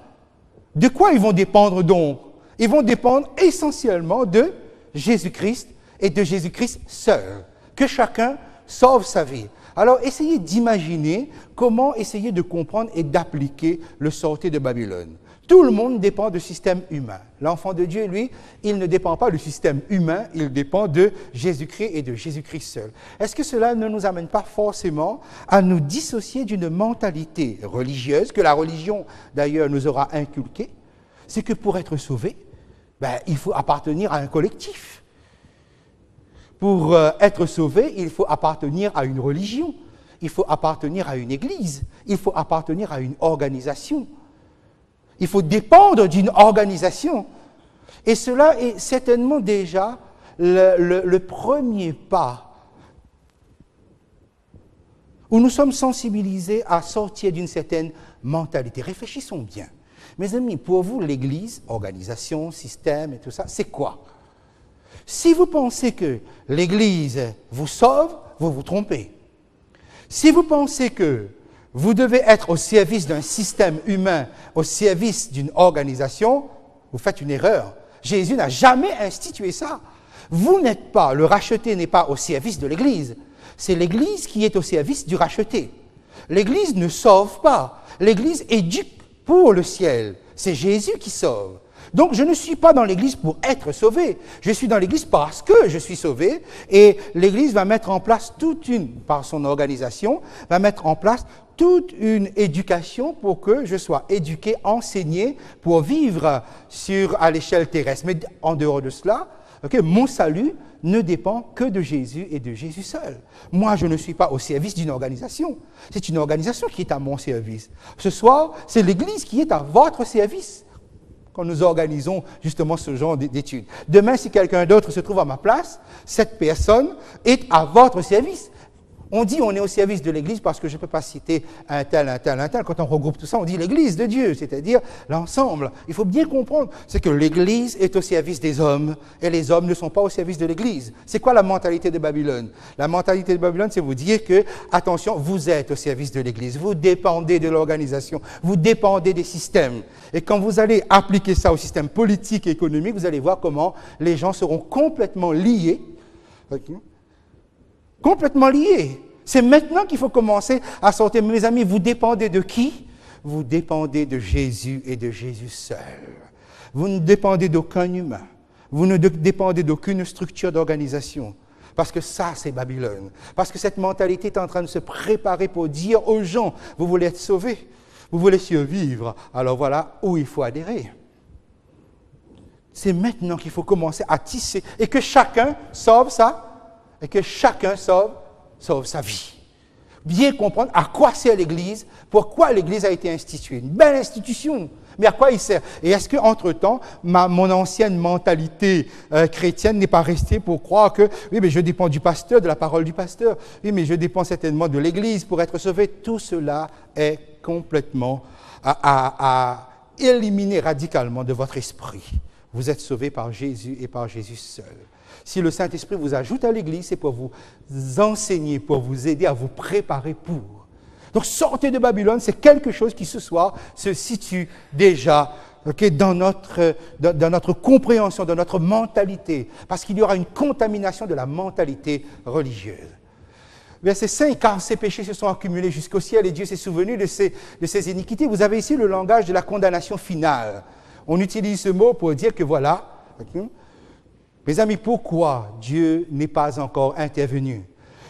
De quoi ils vont dépendre donc? Ils vont dépendre essentiellement de Jésus-Christ et de Jésus-Christ seul. Que chacun sauve sa vie. Alors, essayez d'imaginer comment essayer de comprendre et d'appliquer le sortir de Babylone. Tout le monde dépend du système humain. L'enfant de Dieu, lui, il ne dépend pas du système humain, il dépend de Jésus-Christ et de Jésus-Christ seul. Est-ce que cela ne nous amène pas forcément à nous dissocier d'une mentalité religieuse, que la religion, d'ailleurs, nous aura inculquée? C'est que pour être sauvé, il faut appartenir à un collectif. Pour être sauvé, il faut appartenir à une religion, il faut appartenir à une église, il faut appartenir à une organisation. Il faut dépendre d'une organisation. Et cela est certainement déjà le premier pas où nous sommes sensibilisés à sortir d'une certaine mentalité. Réfléchissons bien. Mes amis, pour vous, l'Église, organisation, système et tout ça, c'est quoi? Si vous pensez que l'Église vous sauve, vous vous trompez. Si vous pensez que vous devez être au service d'un système humain, au service d'une organisation, vous faites une erreur. Jésus n'a jamais institué ça. Vous n'êtes pas, le racheté n'est pas au service de l'Église. C'est l'Église qui est au service du racheté. L'Église ne sauve pas. L'Église éduque pour le ciel. C'est Jésus qui sauve. Donc, je ne suis pas dans l'Église pour être sauvé. Je suis dans l'Église parce que je suis sauvé. Et l'Église va mettre en place par son organisation, va mettre en place toute une éducation pour que je sois éduqué, enseigné, pour vivre à l'échelle terrestre. Mais en dehors de cela, mon salut ne dépend que de Jésus et de Jésus seul. Moi, je ne suis pas au service d'une organisation. C'est une organisation qui est à mon service. Ce soir, c'est l'Église qui est à votre service quand nous organisons justement ce genre d'études. Demain, si quelqu'un d'autre se trouve à ma place, cette personne est à votre service. On dit on est au service de l'Église parce que je ne peux pas citer un tel. Quand on regroupe tout ça, on dit l'Église de Dieu, c'est-à-dire l'ensemble. Il faut bien comprendre, c'est que l'Église est au service des hommes et les hommes ne sont pas au service de l'Église. C'est quoi la mentalité de Babylone? La mentalité de Babylone, c'est vous dire que, attention, vous êtes au service de l'Église, vous dépendez de l'organisation, vous dépendez des systèmes. Et quand vous allez appliquer ça au système politique et économique, vous allez voir comment les gens seront complètement liés. Complètement liés. C'est maintenant qu'il faut commencer à sortir. Mes amis, vous dépendez de qui? Vous dépendez de Jésus et de Jésus seul. Vous ne dépendez d'aucun humain. Vous ne dépendez d'aucune structure d'organisation. Parce que ça, c'est Babylone. Parce que cette mentalité est en train de se préparer pour dire aux gens, vous voulez être sauvés, vous voulez survivre. Alors voilà où il faut adhérer. C'est maintenant qu'il faut commencer à tisser et que chacun sauve ça. Et que chacun sauve sa vie. Bien comprendre à quoi sert l'Église, pourquoi l'Église a été instituée. Une belle institution, mais à quoi il sert? Et est-ce qu'entre-temps, mon ancienne mentalité chrétienne n'est pas restée pour croire que, oui, mais je dépends du pasteur, de la parole du pasteur, oui, mais je dépends certainement de l'Église pour être sauvé. Tout cela est complètement à éliminer radicalement de votre esprit. Vous êtes sauvés par Jésus et par Jésus seul. Si le Saint-Esprit vous ajoute à l'Église, c'est pour vous enseigner, pour vous aider à vous préparer pour. Donc, sortez de Babylone, c'est quelque chose qui ce soir se situe déjà dans notre compréhension, dans notre mentalité, parce qu'il y aura une contamination de la mentalité religieuse. Verset 5, car ces péchés se sont accumulés jusqu'au ciel et Dieu s'est souvenu de ces iniquités. Vous avez ici le langage de la condamnation finale. On utilise ce mot pour dire que voilà, mes amis, pourquoi Dieu n'est pas encore intervenu?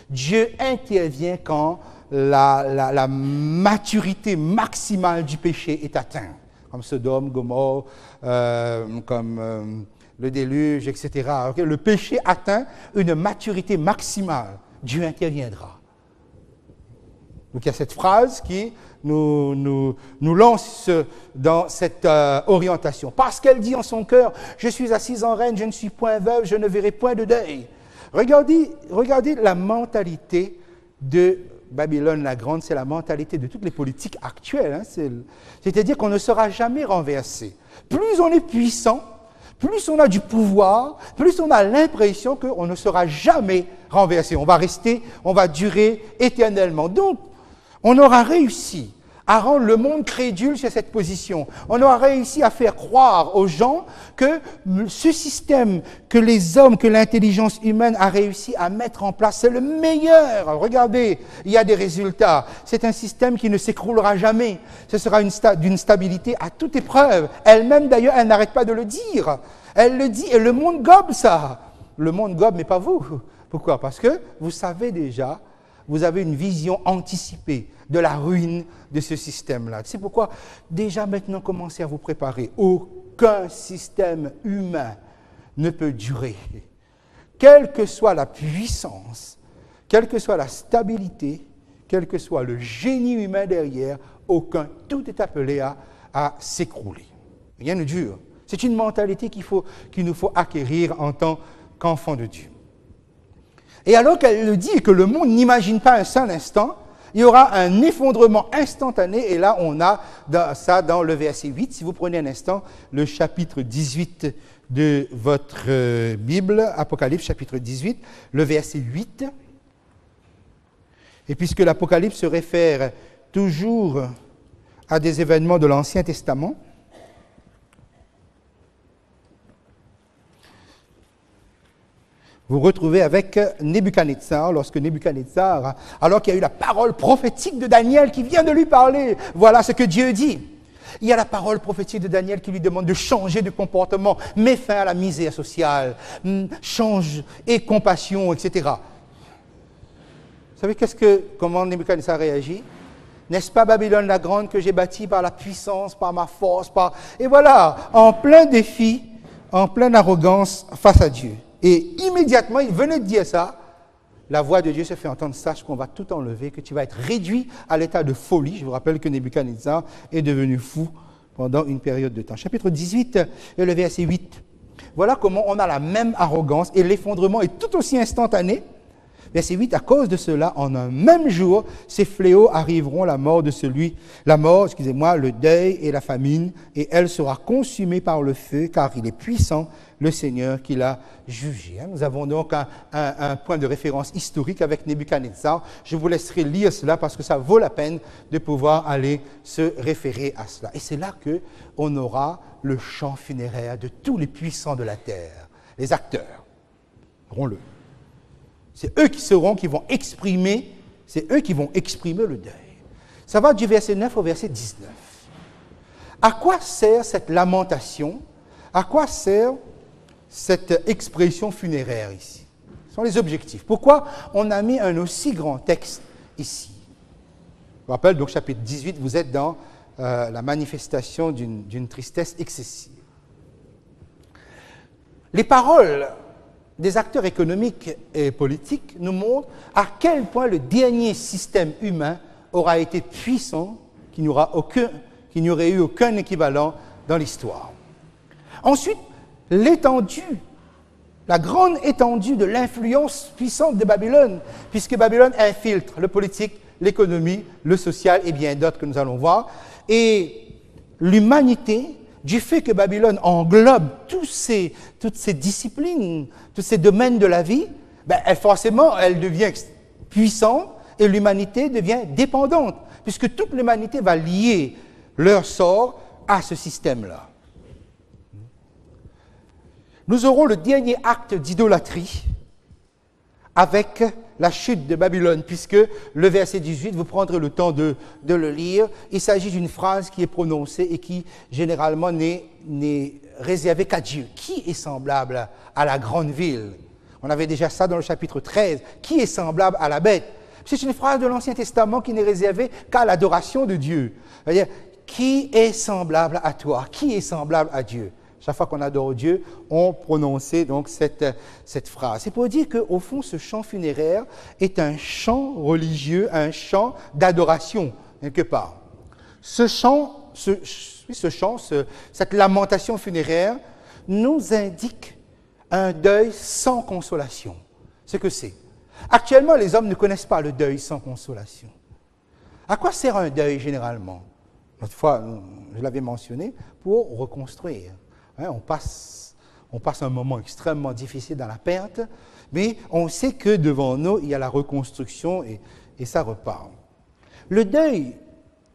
Dieu intervient quand la maturité maximale du péché est atteinte, comme Sodome, Gomorrhe, comme le déluge, etc. Le péché atteint une maturité maximale. Dieu interviendra. Donc il y a cette phrase qui nous lance dans cette orientation. Parce qu'elle dit en son cœur, je suis assise en reine, je ne suis point veuve, je ne verrai point de deuil. Regardez la mentalité de Babylone la Grande, c'est la mentalité de toutes les politiques actuelles. Hein, c'est-à-dire qu'on ne sera jamais renversé. Plus on est puissant, plus on a du pouvoir, plus on a l'impression qu'on ne sera jamais renversé. On va rester, on va durer éternellement. Donc, on aura réussi à rendre le monde crédule sur cette position. On aura réussi à faire croire aux gens que ce système que les hommes, que l'intelligence humaine a réussi à mettre en place, c'est le meilleur. Regardez, il y a des résultats. C'est un système qui ne s'écroulera jamais. Ce sera d'une stabilité à toute épreuve. Elle-même, d'ailleurs, elle n'arrête pas de le dire. Elle le dit et le monde gobe ça. Le monde gobe, mais pas vous. Pourquoi? Parce que vous savez déjà, vous avez une vision anticipée de la ruine de ce système-là. C'est pourquoi, déjà maintenant, commencez à vous préparer. Aucun système humain ne peut durer. Quelle que soit la puissance, quelle que soit la stabilité, quel que soit le génie humain derrière, tout est appelé à s'écrouler. Rien ne dure. C'est une mentalité qu'il nous faut acquérir en tant qu'enfants de Dieu. Et alors qu'elle le dit et que le monde n'imagine pas un seul instant, il y aura un effondrement instantané, et là on a ça dans le verset 8. Si vous prenez un instant le chapitre 18 de votre Bible, Apocalypse chapitre 18, le verset 8. Et puisque l'Apocalypse se réfère toujours à des événements de l'Ancien Testament, vous retrouvez avec Nebuchadnezzar, lorsque Nebuchadnezzar, alors qu'il y a eu la parole prophétique de Daniel qui vient de lui parler, voilà ce que Dieu dit. Il y a la parole prophétique de Daniel qui lui demande de changer de comportement, met fin à la misère sociale, change et compassion, etc. Vous savez comment Nebuchadnezzar réagit? N'est-ce pas Babylone la Grande que j'ai bâtie par la puissance, par ma force, Et voilà, en plein défi, en pleine arrogance face à Dieu. Et immédiatement, il venait de dire ça, la voix de Dieu se fait entendre, sache qu'on va tout enlever, que tu vas être réduit à l'état de folie. Je vous rappelle que Nebuchadnezzar est devenu fou pendant une période de temps. Chapitre 18 et le verset 8. Voilà comment on a la même arrogance et l'effondrement est tout aussi instantané. Verset 8, à cause de cela, en un même jour, ces fléaux arriveront, le deuil et la famine, et elle sera consumée par le feu, car il est puissant, le Seigneur qui l'a jugé. Nous avons donc un point de référence historique avec Nebuchadnezzar. Je vous laisserai lire cela parce que ça vaut la peine de pouvoir aller se référer à cela. Et c'est là qu'on aura le chant funéraire de tous les puissants de la terre, les acteurs. Aurons-le. C'est eux qui vont exprimer le deuil. Ça va du verset 9 au verset 19. À quoi sert cette lamentation? À quoi sert cette expression funéraire ici? Ce sont les objectifs. Pourquoi on a mis un aussi grand texte ici? Je vous rappelle, donc chapitre 18, vous êtes dans la manifestation d'une tristesse excessive. Les paroles des acteurs économiques et politiques nous montrent à quel point le dernier système humain aura été puissant, qu'il n'y aurait eu aucun équivalent dans l'histoire. Ensuite, la grande étendue de l'influence puissante de Babylone, puisque Babylone infiltre le politique, l'économie, le social et bien d'autres que nous allons voir, et l'humanité, du fait que Babylone englobe toutes ces disciplines, tous ces domaines de la vie, forcément, elle devient puissante et l'humanité devient dépendante, puisque toute l'humanité va lier leur sort à ce système-là. Nous aurons le dernier acte d'idolâtrie avec la chute de Babylone, puisque le verset 18, vous prendrez le temps de le lire. Il s'agit d'une phrase qui est prononcée et qui, généralement, n'est réservée qu'à Dieu. Qui est semblable à la grande ville? On avait déjà ça dans le chapitre 13. Qui est semblable à la bête? C'est une phrase de l'Ancien Testament qui n'est réservée qu'à l'adoration de Dieu. C'est-à-dire, qui est semblable à toi? Qui est semblable à Dieu? chaque fois qu'on adore Dieu, ont prononcé donc cette phrase. C'est pour dire qu'au fond, ce chant funéraire est un chant religieux, un chant d'adoration, quelque part. Ce chant, cette lamentation funéraire nous indique un deuil sans consolation. Ce que c'est. Actuellement, les hommes ne connaissent pas le deuil sans consolation. À quoi sert un deuil généralement? L'autre fois, je l'avais mentionné, pour reconstruire. On passe un moment extrêmement difficile dans la perte, mais on sait que devant nous, il y a la reconstruction et ça repart. Le deuil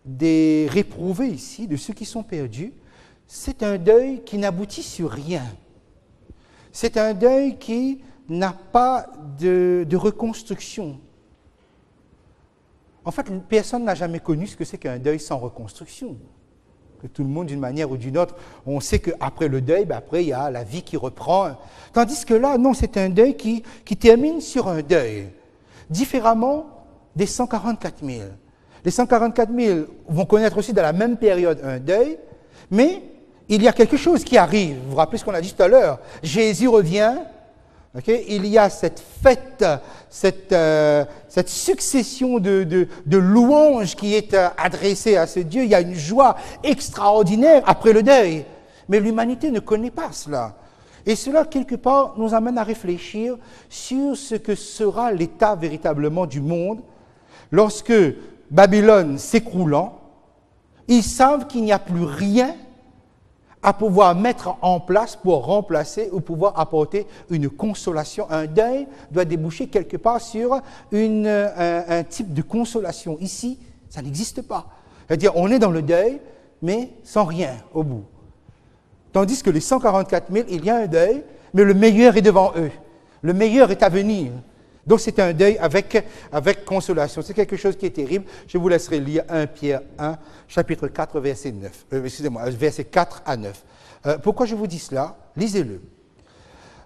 des réprouvés ici, de ceux qui sont perdus, c'est un deuil qui n'aboutit sur rien. C'est un deuil qui n'a pas de reconstruction. En fait, personne n'a jamais connu ce que c'est qu'un deuil sans reconstruction. Que tout le monde, d'une manière ou d'une autre, on sait qu'après le deuil, après, il y a la vie qui reprend. Tandis que là, non, c'est un deuil qui termine sur un deuil. Différemment des 144 000. Les 144 000 vont connaître aussi dans la même période un deuil, mais il y a quelque chose qui arrive. Vous vous rappelez ce qu'on a dit tout à l'heure? Jésus revient. Okay? Il y a cette fête, cette succession de louanges qui est adressée à ce Dieu. Il y a une joie extraordinaire après le deuil. Mais l'humanité ne connaît pas cela. Et cela, quelque part, nous amène à réfléchir sur ce que sera l'état véritablement du monde lorsque Babylone s'écroulant, ils savent qu'il n'y a plus rien à pouvoir mettre en place pour remplacer ou pouvoir apporter une consolation. Un deuil doit déboucher quelque part sur un type de consolation. Ici, ça n'existe pas. C'est-à-dire, on est dans le deuil, mais sans rien au bout. Tandis que les 144 000, il y a un deuil, mais le meilleur est devant eux. Le meilleur est à venir. Donc, c'est un deuil avec consolation. C'est quelque chose qui est terrible. Je vous laisserai lire 1 Pierre 1, chapitre 4, verset 9. Verset 4 à 9. Pourquoi je vous dis cela? Lisez-le.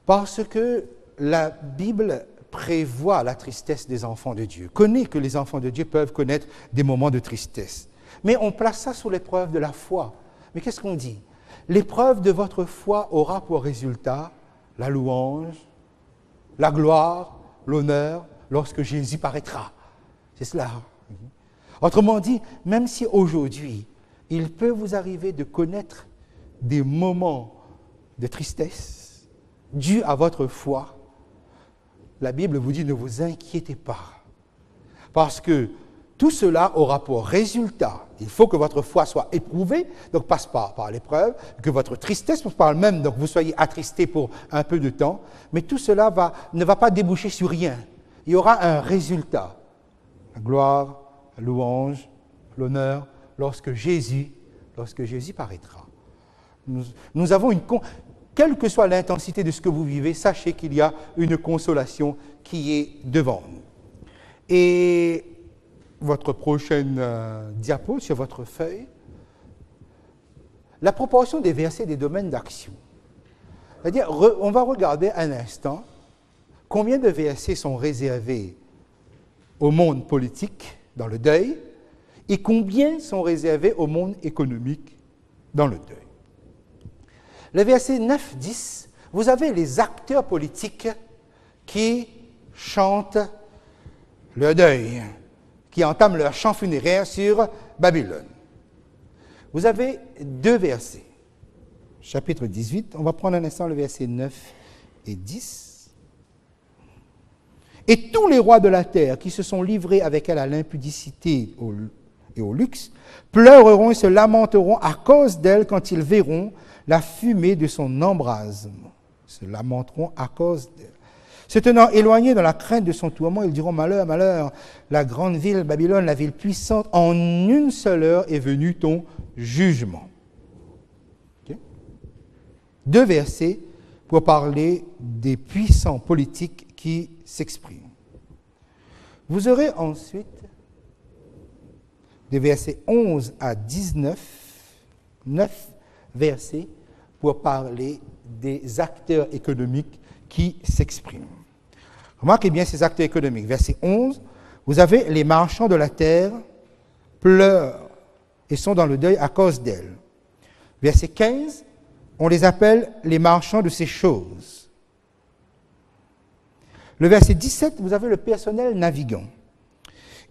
Parce que la Bible prévoit la tristesse des enfants de Dieu. Connaît que les enfants de Dieu peuvent connaître des moments de tristesse. Mais on place ça sous l'épreuve de la foi. Mais qu'est-ce qu'on dit? L'épreuve de votre foi aura pour résultat la louange, la gloire, l'honneur, lorsque Jésus paraîtra. C'est cela. Autrement dit, même si aujourd'hui, il peut vous arriver de connaître des moments de tristesse dus à votre foi, la Bible vous dit ne vous inquiétez pas. Parce que tout cela aura pour résultat, il faut que votre foi soit éprouvée, donc passe par l'épreuve, que votre tristesse, on parle même, donc vous soyez attristé pour un peu de temps, mais tout cela ne va pas déboucher sur rien. Il y aura un résultat. La gloire, la louange, l'honneur, lorsque Jésus paraîtra. Nous avons quelle que soit l'intensité de ce que vous vivez, sachez qu'il y a une consolation qui est devant nous. Et votre prochaine diapo sur votre feuille, la proportion des versets des domaines d'action. C'est-à-dire, on va regarder un instant combien de versets sont réservés au monde politique, dans le deuil, et combien sont réservés au monde économique, dans le deuil. Le verset 9-10, vous avez les acteurs politiques qui chantent le deuil, qui entament leur chant funéraire sur Babylone. Vous avez deux versets. Chapitre 18, on va prendre un instant le verset 9 et 10. Et tous les rois de la terre qui se sont livrés avec elle à l'impudicité et au luxe, pleureront et se lamenteront à cause d'elle quand ils verront la fumée de son embrasement. Se lamenteront à cause d'elle. Se tenant éloignés dans la crainte de son tourment, ils diront « Malheur, malheur, la grande ville Babylone, la ville puissante, en une seule heure est venu ton jugement. » Okay? Deux versets pour parler des puissants politiques qui s'expriment. Vous aurez ensuite des versets 11 à 19, 9 versets pour parler des acteurs économiques qui s'expriment. Remarquez bien ces acteurs économiques. Verset 11, vous avez les marchands de la terre pleurent et sont dans le deuil à cause d'elle. Verset 15, On les appelle les marchands de ces choses. Le verset 17, vous avez le personnel navigant.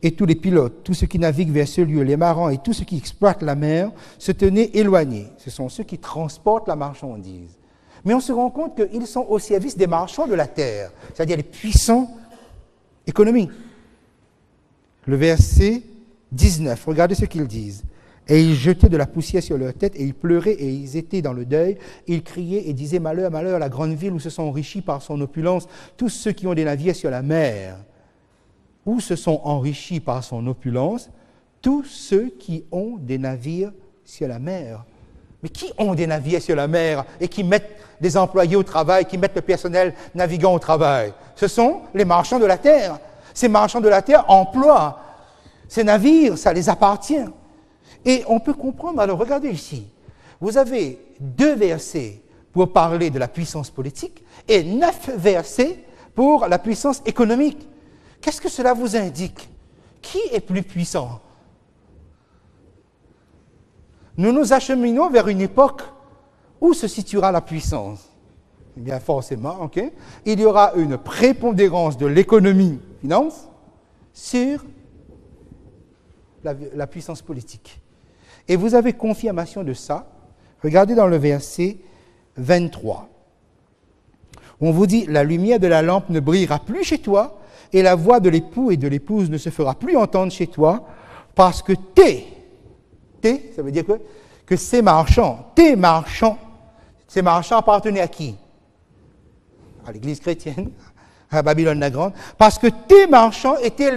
Et tous les pilotes, tous ceux qui naviguent vers ce lieu, les marins et tous ceux qui exploitent la mer, se tenaient éloignés. Ce sont ceux qui transportent la marchandise. Mais on se rend compte qu'ils sont au service des marchands de la terre, c'est-à-dire les puissants économiques. Le verset 19, regardez ce qu'ils disent. Et ils jetaient de la poussière sur leur tête, et ils pleuraient, et ils étaient dans le deuil. Ils criaient et disaient « Malheur, malheur, la grande ville où se sont enrichis par son opulence tous ceux qui ont des navires sur la mer. » Où se sont enrichis par son opulence tous ceux qui ont des navires sur la mer. Mais qui ont des navires sur la mer et qui mettent des employés au travail, qui mettent le personnel navigant au travail? Ce sont les marchands de la terre. Ces marchands de la terre emploient ces navires, ça les appartient. Et on peut comprendre, alors regardez ici, vous avez 2 versets pour parler de la puissance politique et 9 versets pour la puissance économique. Qu'est-ce que cela vous indique? Qui est plus puissant? Nous nous acheminons vers une époque où se situera la puissance. Eh bien, forcément, ok, il y aura une prépondérance de l'économie, finance, sur la puissance politique. Et vous avez confirmation de ça. Regardez dans le verset 23. On vous dit, la lumière de la lampe ne brillera plus chez toi, et la voix de l'époux et de l'épouse ne se fera plus entendre chez toi, parce que ça veut dire quoi? Que ces marchands appartenaient à qui? À l'Église chrétienne, à Babylone la Grande, parce que tes marchands étaient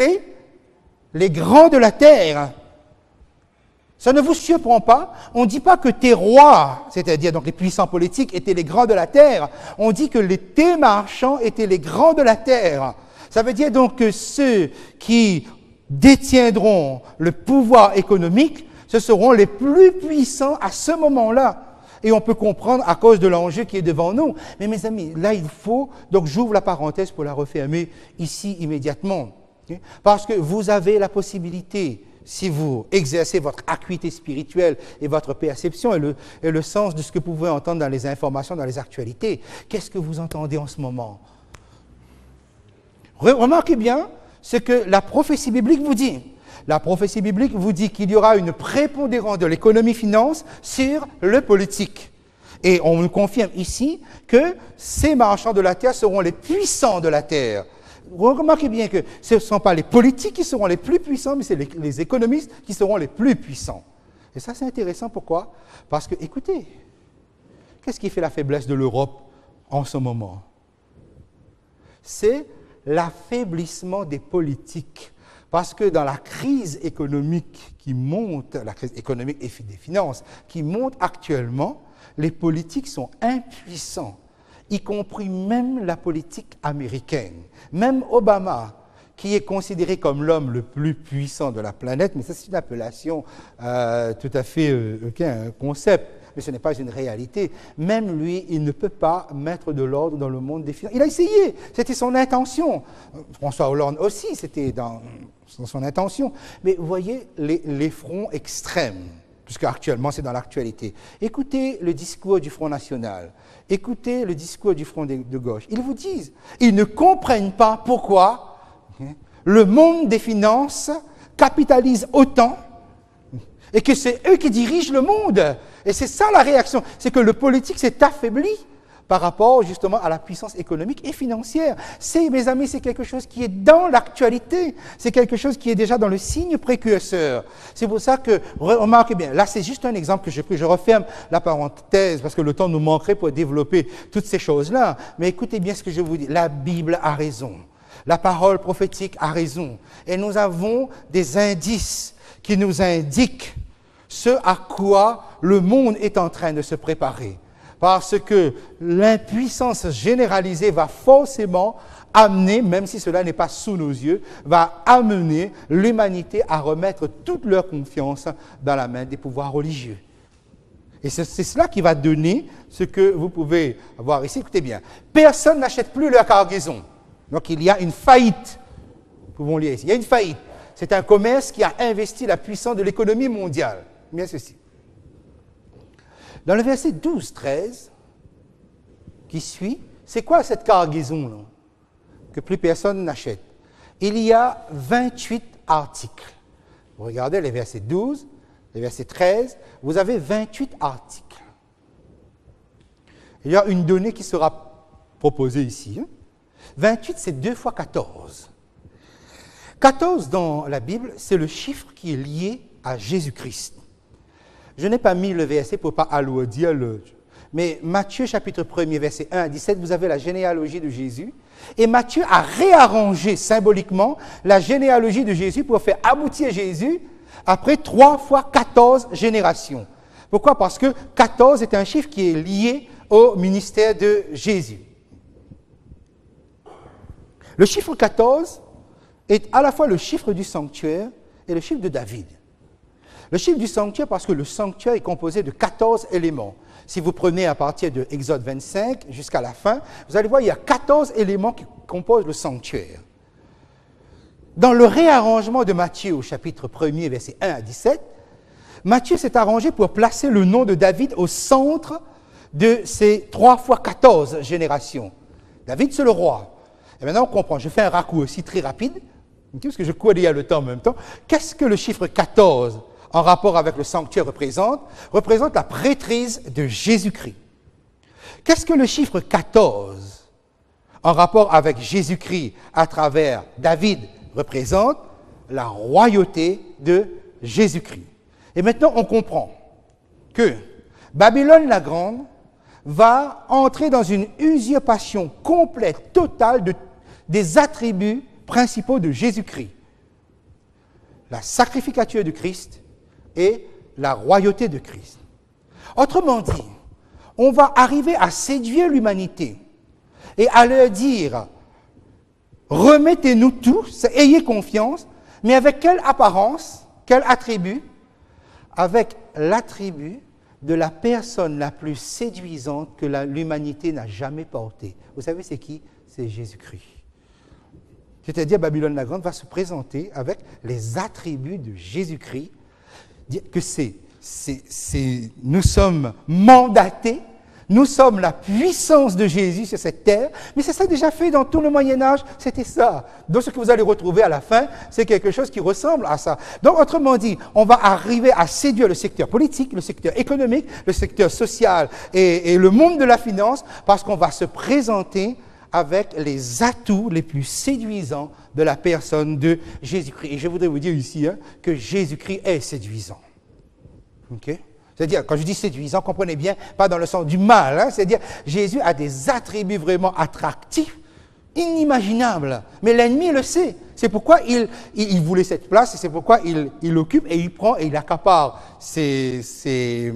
les grands de la terre. Ça ne vous surprend pas? On ne dit pas que tes rois, c'est-à-dire donc les puissants politiques, étaient les grands de la terre. On dit que tes marchands étaient les grands de la terre. Ça veut dire donc que ceux qui détiendront le pouvoir économique, ce seront les plus puissants à ce moment-là. Et on peut comprendre à cause de l'enjeu qui est devant nous. Mais mes amis, là il faut, donc j'ouvre la parenthèse pour la refermer ici immédiatement. Parce que vous avez la possibilité, si vous exercez votre acuité spirituelle et votre perception et le sens de ce que vous pouvez entendre dans les informations, dans les actualités, qu'est-ce que vous entendez en ce moment? Remarquez bien ce que la prophétie biblique vous dit. La prophétie biblique vous dit qu'il y aura une prépondérance de l'économie-finance sur le politique. Et on nous confirme ici que ces marchands de la terre seront les puissants de la terre. Remarquez bien que ce ne sont pas les politiques qui seront les plus puissants, mais c'est les économistes qui seront les plus puissants. Et ça, c'est intéressant. Pourquoi? Parce que, écoutez, qu'est-ce qui fait la faiblesse de l'Europe en ce moment? C'est l'affaiblissement des politiques. Parce que dans la crise économique qui monte, la crise économique et des finances qui monte actuellement, les politiques sont impuissants, y compris même la politique américaine. Même Obama, qui est considéré comme l'homme le plus puissant de la planète, mais ça c'est une appellation tout à fait, un concept, mais ce n'est pas une réalité. Même lui, il ne peut pas mettre de l'ordre dans le monde des finances. Il a essayé, c'était son intention. François Hollande aussi, c'était dans son intention. Mais vous voyez les fronts extrêmes, puisque actuellement c'est dans l'actualité. Écoutez le discours du Front National, écoutez le discours du Front de gauche. Ils vous disent, ils ne comprennent pas pourquoi le monde des finances capitalise autant et que c'est eux qui dirigent le monde. Et c'est ça la réaction, c'est que le politique s'est affaibli par rapport justement à la puissance économique et financière. C'est, mes amis, c'est quelque chose qui est dans l'actualité, c'est quelque chose qui est déjà dans le signe précurseur. C'est pour ça que, remarquez bien, là c'est juste un exemple que j'ai pris, je referme la parenthèse parce que le temps nous manquerait pour développer toutes ces choses-là. Mais écoutez bien ce que je vous dis, la Bible a raison, la parole prophétique a raison. Et nous avons des indices qui nous indiquent ce à quoi le monde est en train de se préparer. Parce que l'impuissance généralisée va forcément amener, même si cela n'est pas sous nos yeux, va amener l'humanité à remettre toute leur confiance dans la main des pouvoirs religieux. Et c'est cela qui va donner ce que vous pouvez voir ici. Écoutez bien, personne n'achète plus leur cargaison. Donc il y a une faillite. Nous pouvons lire ici. Il y a une faillite. C'est un commerce qui a investi la puissance de l'économie mondiale. Bien ceci. Dans le verset 12-13, qui suit, c'est quoi cette cargaison-là que plus personne n'achète? Il y a 28 articles. Vous regardez les versets 12, les versets 13, vous avez 28 articles. Il y a une donnée qui sera proposée ici. 28, c'est 2 fois 14. 14 dans la Bible, c'est le chiffre qui est lié à Jésus-Christ. Je n'ai pas mis le verset pour ne pas alourdir mais Matthieu chapitre 1er, verset 1 à 17, vous avez la généalogie de Jésus. Et Matthieu a réarrangé symboliquement la généalogie de Jésus pour faire aboutir Jésus après 3 fois 14 générations. Pourquoi? Parce que 14 est un chiffre qui est lié au ministère de Jésus. Le chiffre 14 est à la fois le chiffre du sanctuaire et le chiffre de David. Le chiffre du sanctuaire parce que le sanctuaire est composé de 14 éléments. Si vous prenez à partir de Exode 25 jusqu'à la fin, vous allez voir, il y a 14 éléments qui composent le sanctuaire. Dans le réarrangement de Matthieu au chapitre 1er, versets 1 à 17, Matthieu s'est arrangé pour placer le nom de David au centre de ces 3 fois 14 générations. David, c'est le roi. Et maintenant, on comprend. Je fais un raccourci très rapide, parce que je cours déjà le temps en même temps. Qu'est-ce que le chiffre 14 en rapport avec le sanctuaire représente la prêtrise de Jésus-Christ. Qu'est-ce que le chiffre 14 en rapport avec Jésus-Christ à travers David représente? La royauté de Jésus-Christ. Et maintenant, on comprend que Babylone la Grande va entrer dans une usurpation complète, totale des attributs principaux de Jésus-Christ. La sacrificature de Christ et la royauté de Christ. Autrement dit, on va arriver à séduire l'humanité et à leur dire, remettez-nous tous, ayez confiance, mais avec quelle apparence, quel attribut? Avec l'attribut de la personne la plus séduisante que l'humanité n'a jamais portée. Vous savez c'est qui? C'est Jésus-Christ. C'est-à-dire Babylone la Grande va se présenter avec les attributs de Jésus-Christ, que nous sommes mandatés, nous sommes la puissance de Jésus sur cette terre, mais c'est ça déjà fait dans tout le Moyen-Âge, c'était ça. Donc ce que vous allez retrouver à la fin, c'est quelque chose qui ressemble à ça. Donc autrement dit, on va arriver à séduire le secteur politique, le secteur économique, le secteur social et le monde de la finance, parce qu'on va se présenter avec les atouts les plus séduisants de la personne de Jésus-Christ. Et je voudrais vous dire ici que Jésus-Christ est séduisant. Okay? C'est-à-dire, quand je dis séduisant, comprenez bien, pas dans le sens du mal, c'est-à-dire Jésus a des attributs vraiment attractifs, inimaginables. Mais l'ennemi le sait. C'est pourquoi il voulait cette place, et c'est pourquoi il l'occupe et il prend et il accapare ces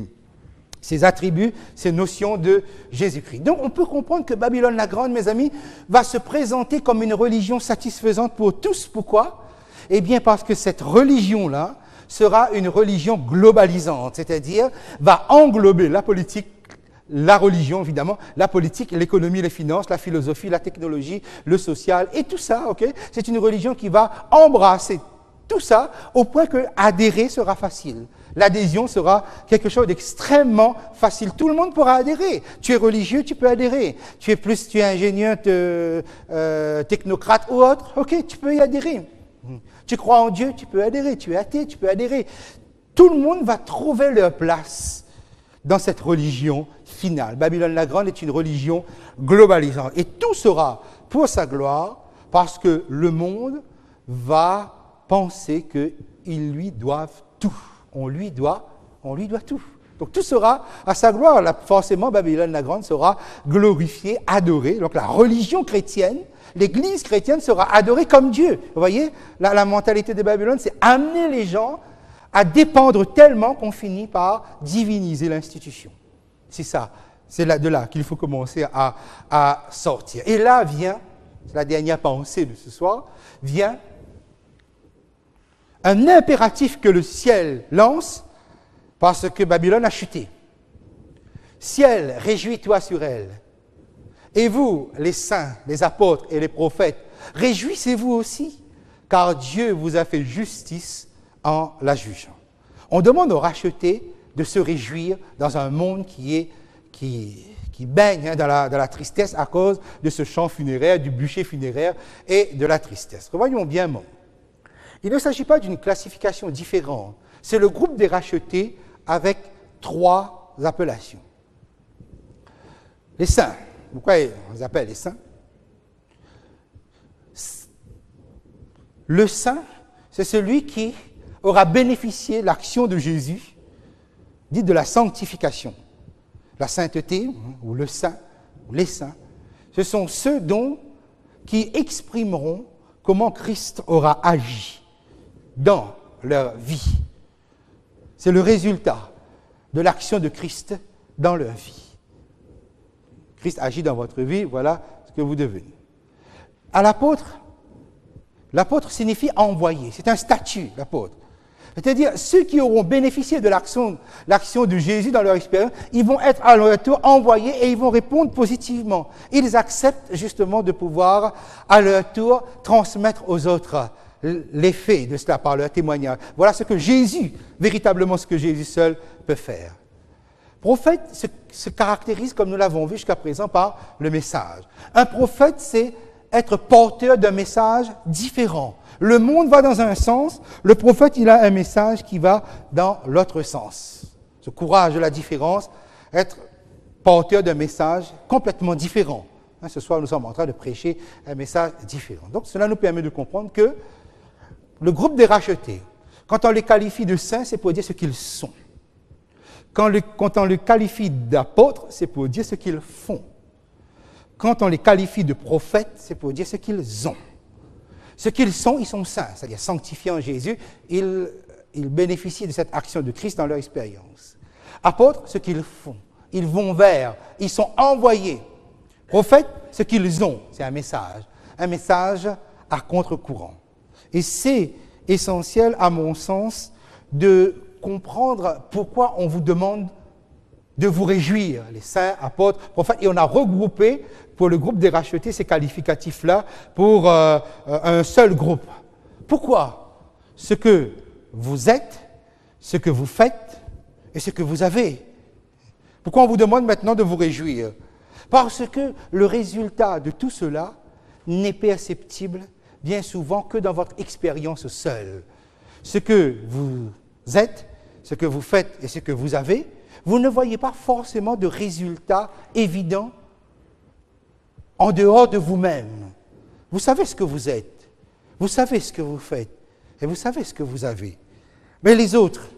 attributs, ces notions de Jésus-Christ. Donc on peut comprendre que Babylone la Grande, mes amis, va se présenter comme une religion satisfaisante pour tous. Pourquoi? Eh bien parce que cette religion-là sera une religion globalisante, c'est-à-dire va englober la politique, la religion évidemment, la politique, l'économie, les finances, la philosophie, la technologie, le social et tout ça. Okay? C'est une religion qui va embrasser tout ça au point que adhérer sera facile. L'adhésion sera quelque chose d'extrêmement facile. Tout le monde pourra adhérer. Tu es religieux, tu peux adhérer. Tu es ingénieur, technocrate ou autre, ok, tu peux y adhérer. Tu crois en Dieu, tu peux adhérer. Tu es athée, tu peux adhérer. Tout le monde va trouver leur place dans cette religion finale. Babylone la Grande est une religion globalisante. Et tout sera pour sa gloire parce que le monde va penser qu'ils lui doivent tout. On lui doit tout. Donc tout sera à sa gloire. Là, forcément, Babylone la Grande sera glorifiée, adorée. Donc la religion chrétienne, l'Église chrétienne sera adorée comme Dieu. Vous voyez, la mentalité de Babylone, c'est amener les gens à dépendre tellement qu'on finit par diviniser l'institution. C'est ça. C'est de là qu'il faut commencer à sortir. Et là vient, c'est la dernière pensée de ce soir, vient un impératif que le ciel lance parce que Babylone a chuté. Ciel, réjouis-toi sur elle. Et vous, les saints, les apôtres et les prophètes, réjouissez-vous aussi, car Dieu vous a fait justice en la jugeant. On demande aux rachetés de se réjouir dans un monde qui baigne dans la tristesse à cause de ce chant funéraire, du bûcher funéraire et de la tristesse. Revoyons bien mon. Il ne s'agit pas d'une classification différente. C'est le groupe des rachetés avec 3 appellations. Les saints. Pourquoi on les appelle les saints? Le saint, c'est celui qui aura bénéficié de l'action de Jésus, dite de la sanctification. La sainteté, ou le saint, ou les saints, ce sont ceux qui exprimeront comment Christ aura agi dans leur vie. C'est le résultat de l'action de Christ dans leur vie. Christ agit dans votre vie, voilà ce que vous devenez. À l'apôtre signifie envoyer, c'est un statut, l'apôtre. C'est-à-dire, ceux qui auront bénéficié de l'action de Jésus dans leur expérience, ils vont être à leur tour envoyés et ils vont répondre positivement. Ils acceptent justement de pouvoir, à leur tour, transmettre aux autres l'effet de cela par leur témoignage. Voilà ce que Jésus, véritablement ce que Jésus seul peut faire. Prophète se caractérise, comme nous l'avons vu jusqu'à présent, par le message. Un prophète, c'est être porteur d'un message différent. Le monde va dans un sens, le prophète, il a un message qui va dans l'autre sens. Ce courage de la différence, être porteur d'un message complètement différent. Ce soir, nous sommes en train de prêcher un message différent. Donc, cela nous permet de comprendre que le groupe des rachetés, quand on les qualifie de saints, c'est pour dire ce qu'ils sont. Quand on les qualifie d'apôtres, c'est pour dire ce qu'ils font. Quand on les qualifie de prophètes, c'est pour dire ce qu'ils ont. Ce qu'ils sont, ils sont saints, c'est-à-dire sanctifiés en Jésus, ils bénéficient de cette action de Christ dans leur expérience. Apôtres, ce qu'ils font, ils vont vers, ils sont envoyés. Prophètes, ce qu'ils ont, c'est un message à contre-courant. Et c'est essentiel, à mon sens, de comprendre pourquoi on vous demande de vous réjouir, les saints, apôtres, prophètes, et on a regroupé pour le groupe des rachetés ces qualificatifs-là pour un seul groupe. Pourquoi? Ce que vous êtes, ce que vous faites et ce que vous avez. Pourquoi on vous demande maintenant de vous réjouir? Parce que le résultat de tout cela n'est perceptible bien souvent que dans votre expérience seule. Ce que vous êtes, ce que vous faites et ce que vous avez, vous ne voyez pas forcément de résultats évidents en dehors de vous-même. Vous savez ce que vous êtes, vous savez ce que vous faites et vous savez ce que vous avez. Mais les autres,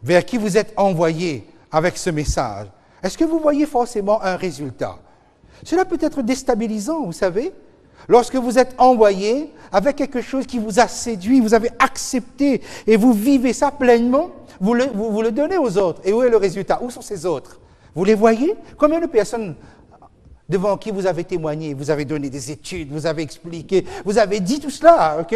vers qui vous êtes envoyés avec ce message, est-ce que vous voyez forcément un résultat? Cela peut être déstabilisant, vous savez. Lorsque vous êtes envoyé avec quelque chose qui vous a séduit, vous avez accepté et vous vivez ça pleinement, vous le donnez aux autres. Et où est le résultat? Où sont ces autres? Vous les voyez? Combien de personnes devant qui vous avez témoigné, vous avez donné des études, vous avez expliqué, vous avez dit tout cela, ok?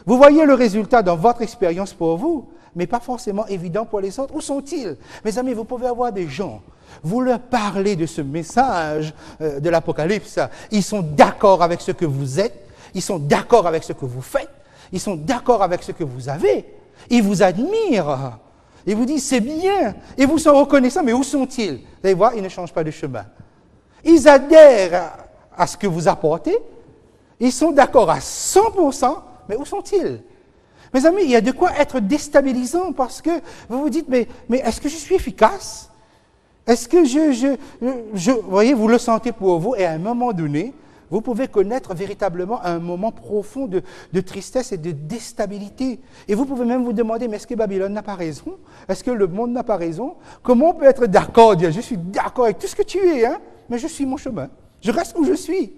Vous voyez le résultat dans votre expérience pour vous, mais pas forcément évident pour les autres. Où sont-ils? Mes amis, vous pouvez avoir des gens, vous leur parlez de ce message de l'Apocalypse, ils sont d'accord avec ce que vous êtes, ils sont d'accord avec ce que vous faites, ils sont d'accord avec ce que vous avez, ils vous admirent, ils vous disent c'est bien, et vous sont reconnaissants, mais où sont-ils? Vous allez voir, ils ne changent pas de chemin. Ils adhèrent à ce que vous apportez, ils sont d'accord à 100%, mais où sont-ils? Mes amis, il y a de quoi être déstabilisant parce que vous vous dites, mais est-ce que je suis efficace? Est-ce que vous voyez, vous le sentez pour vous et à un moment donné, vous pouvez connaître véritablement un moment profond de tristesse et de déstabilité. Et vous pouvez même vous demander, mais est-ce que Babylone n'a pas raison? Est-ce que le monde n'a pas raison? Comment on peut être d'accord, dire, je suis d'accord avec tout ce que tu es, hein, mais je suis mon chemin. Je reste où je suis.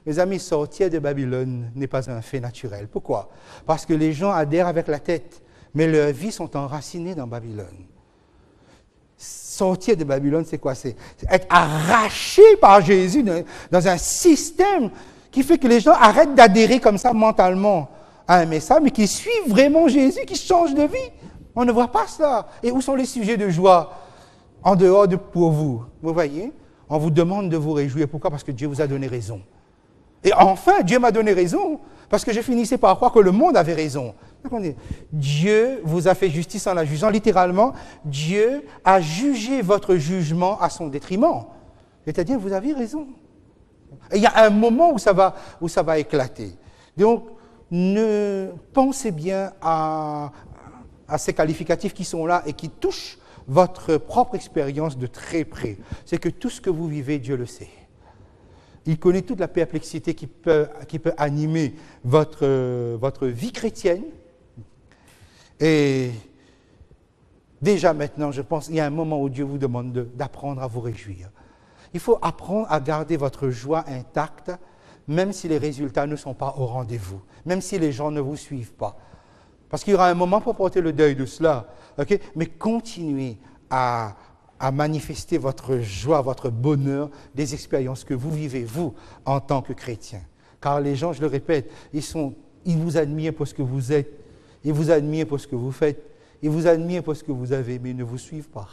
Mes amis, sortir de Babylone n'est pas un fait naturel. Pourquoi? Parce que les gens adhèrent avec la tête, mais leurs vies sont enracinées dans Babylone. Sortir de Babylone, c'est quoi? C'est être arraché par Jésus dans un système qui fait que les gens arrêtent d'adhérer comme ça mentalement à un message, mais qui suivent vraiment Jésus, qui changent de vie. On ne voit pas cela. Et où sont les sujets de joie en dehors de pour vous? Vous voyez? On vous demande de vous réjouir. Pourquoi? Parce que Dieu vous a donné raison. Et enfin, Dieu m'a donné raison, parce que je finissais par croire que le monde avait raison. Dieu vous a fait justice en la jugeant. Littéralement, Dieu a jugé votre jugement à son détriment. C'est-à-dire, vous avez raison. Et il y a un moment où ça va éclater. Donc, pensez bien à ces qualificatifs qui sont là et qui touchent votre propre expérience de très près. C'est que tout ce que vous vivez, Dieu le sait. Il connaît toute la perplexité qui peut animer votre vie chrétienne. Et déjà maintenant, je pense, il y a un moment où Dieu vous demande d'apprendre à vous réjouir. Il faut apprendre à garder votre joie intacte, même si les résultats ne sont pas au rendez-vous, même si les gens ne vous suivent pas. Parce qu'il y aura un moment pour porter le deuil de cela. Okay? Mais continuez à manifester votre joie, votre bonheur des expériences que vous vivez, vous, en tant que chrétien. Car les gens, je le répète, ils vous admirent pour ce que vous êtes, ils vous admirent pour ce que vous faites, ils vous admirent pour ce que vous avez, mais ils ne vous suivent pas.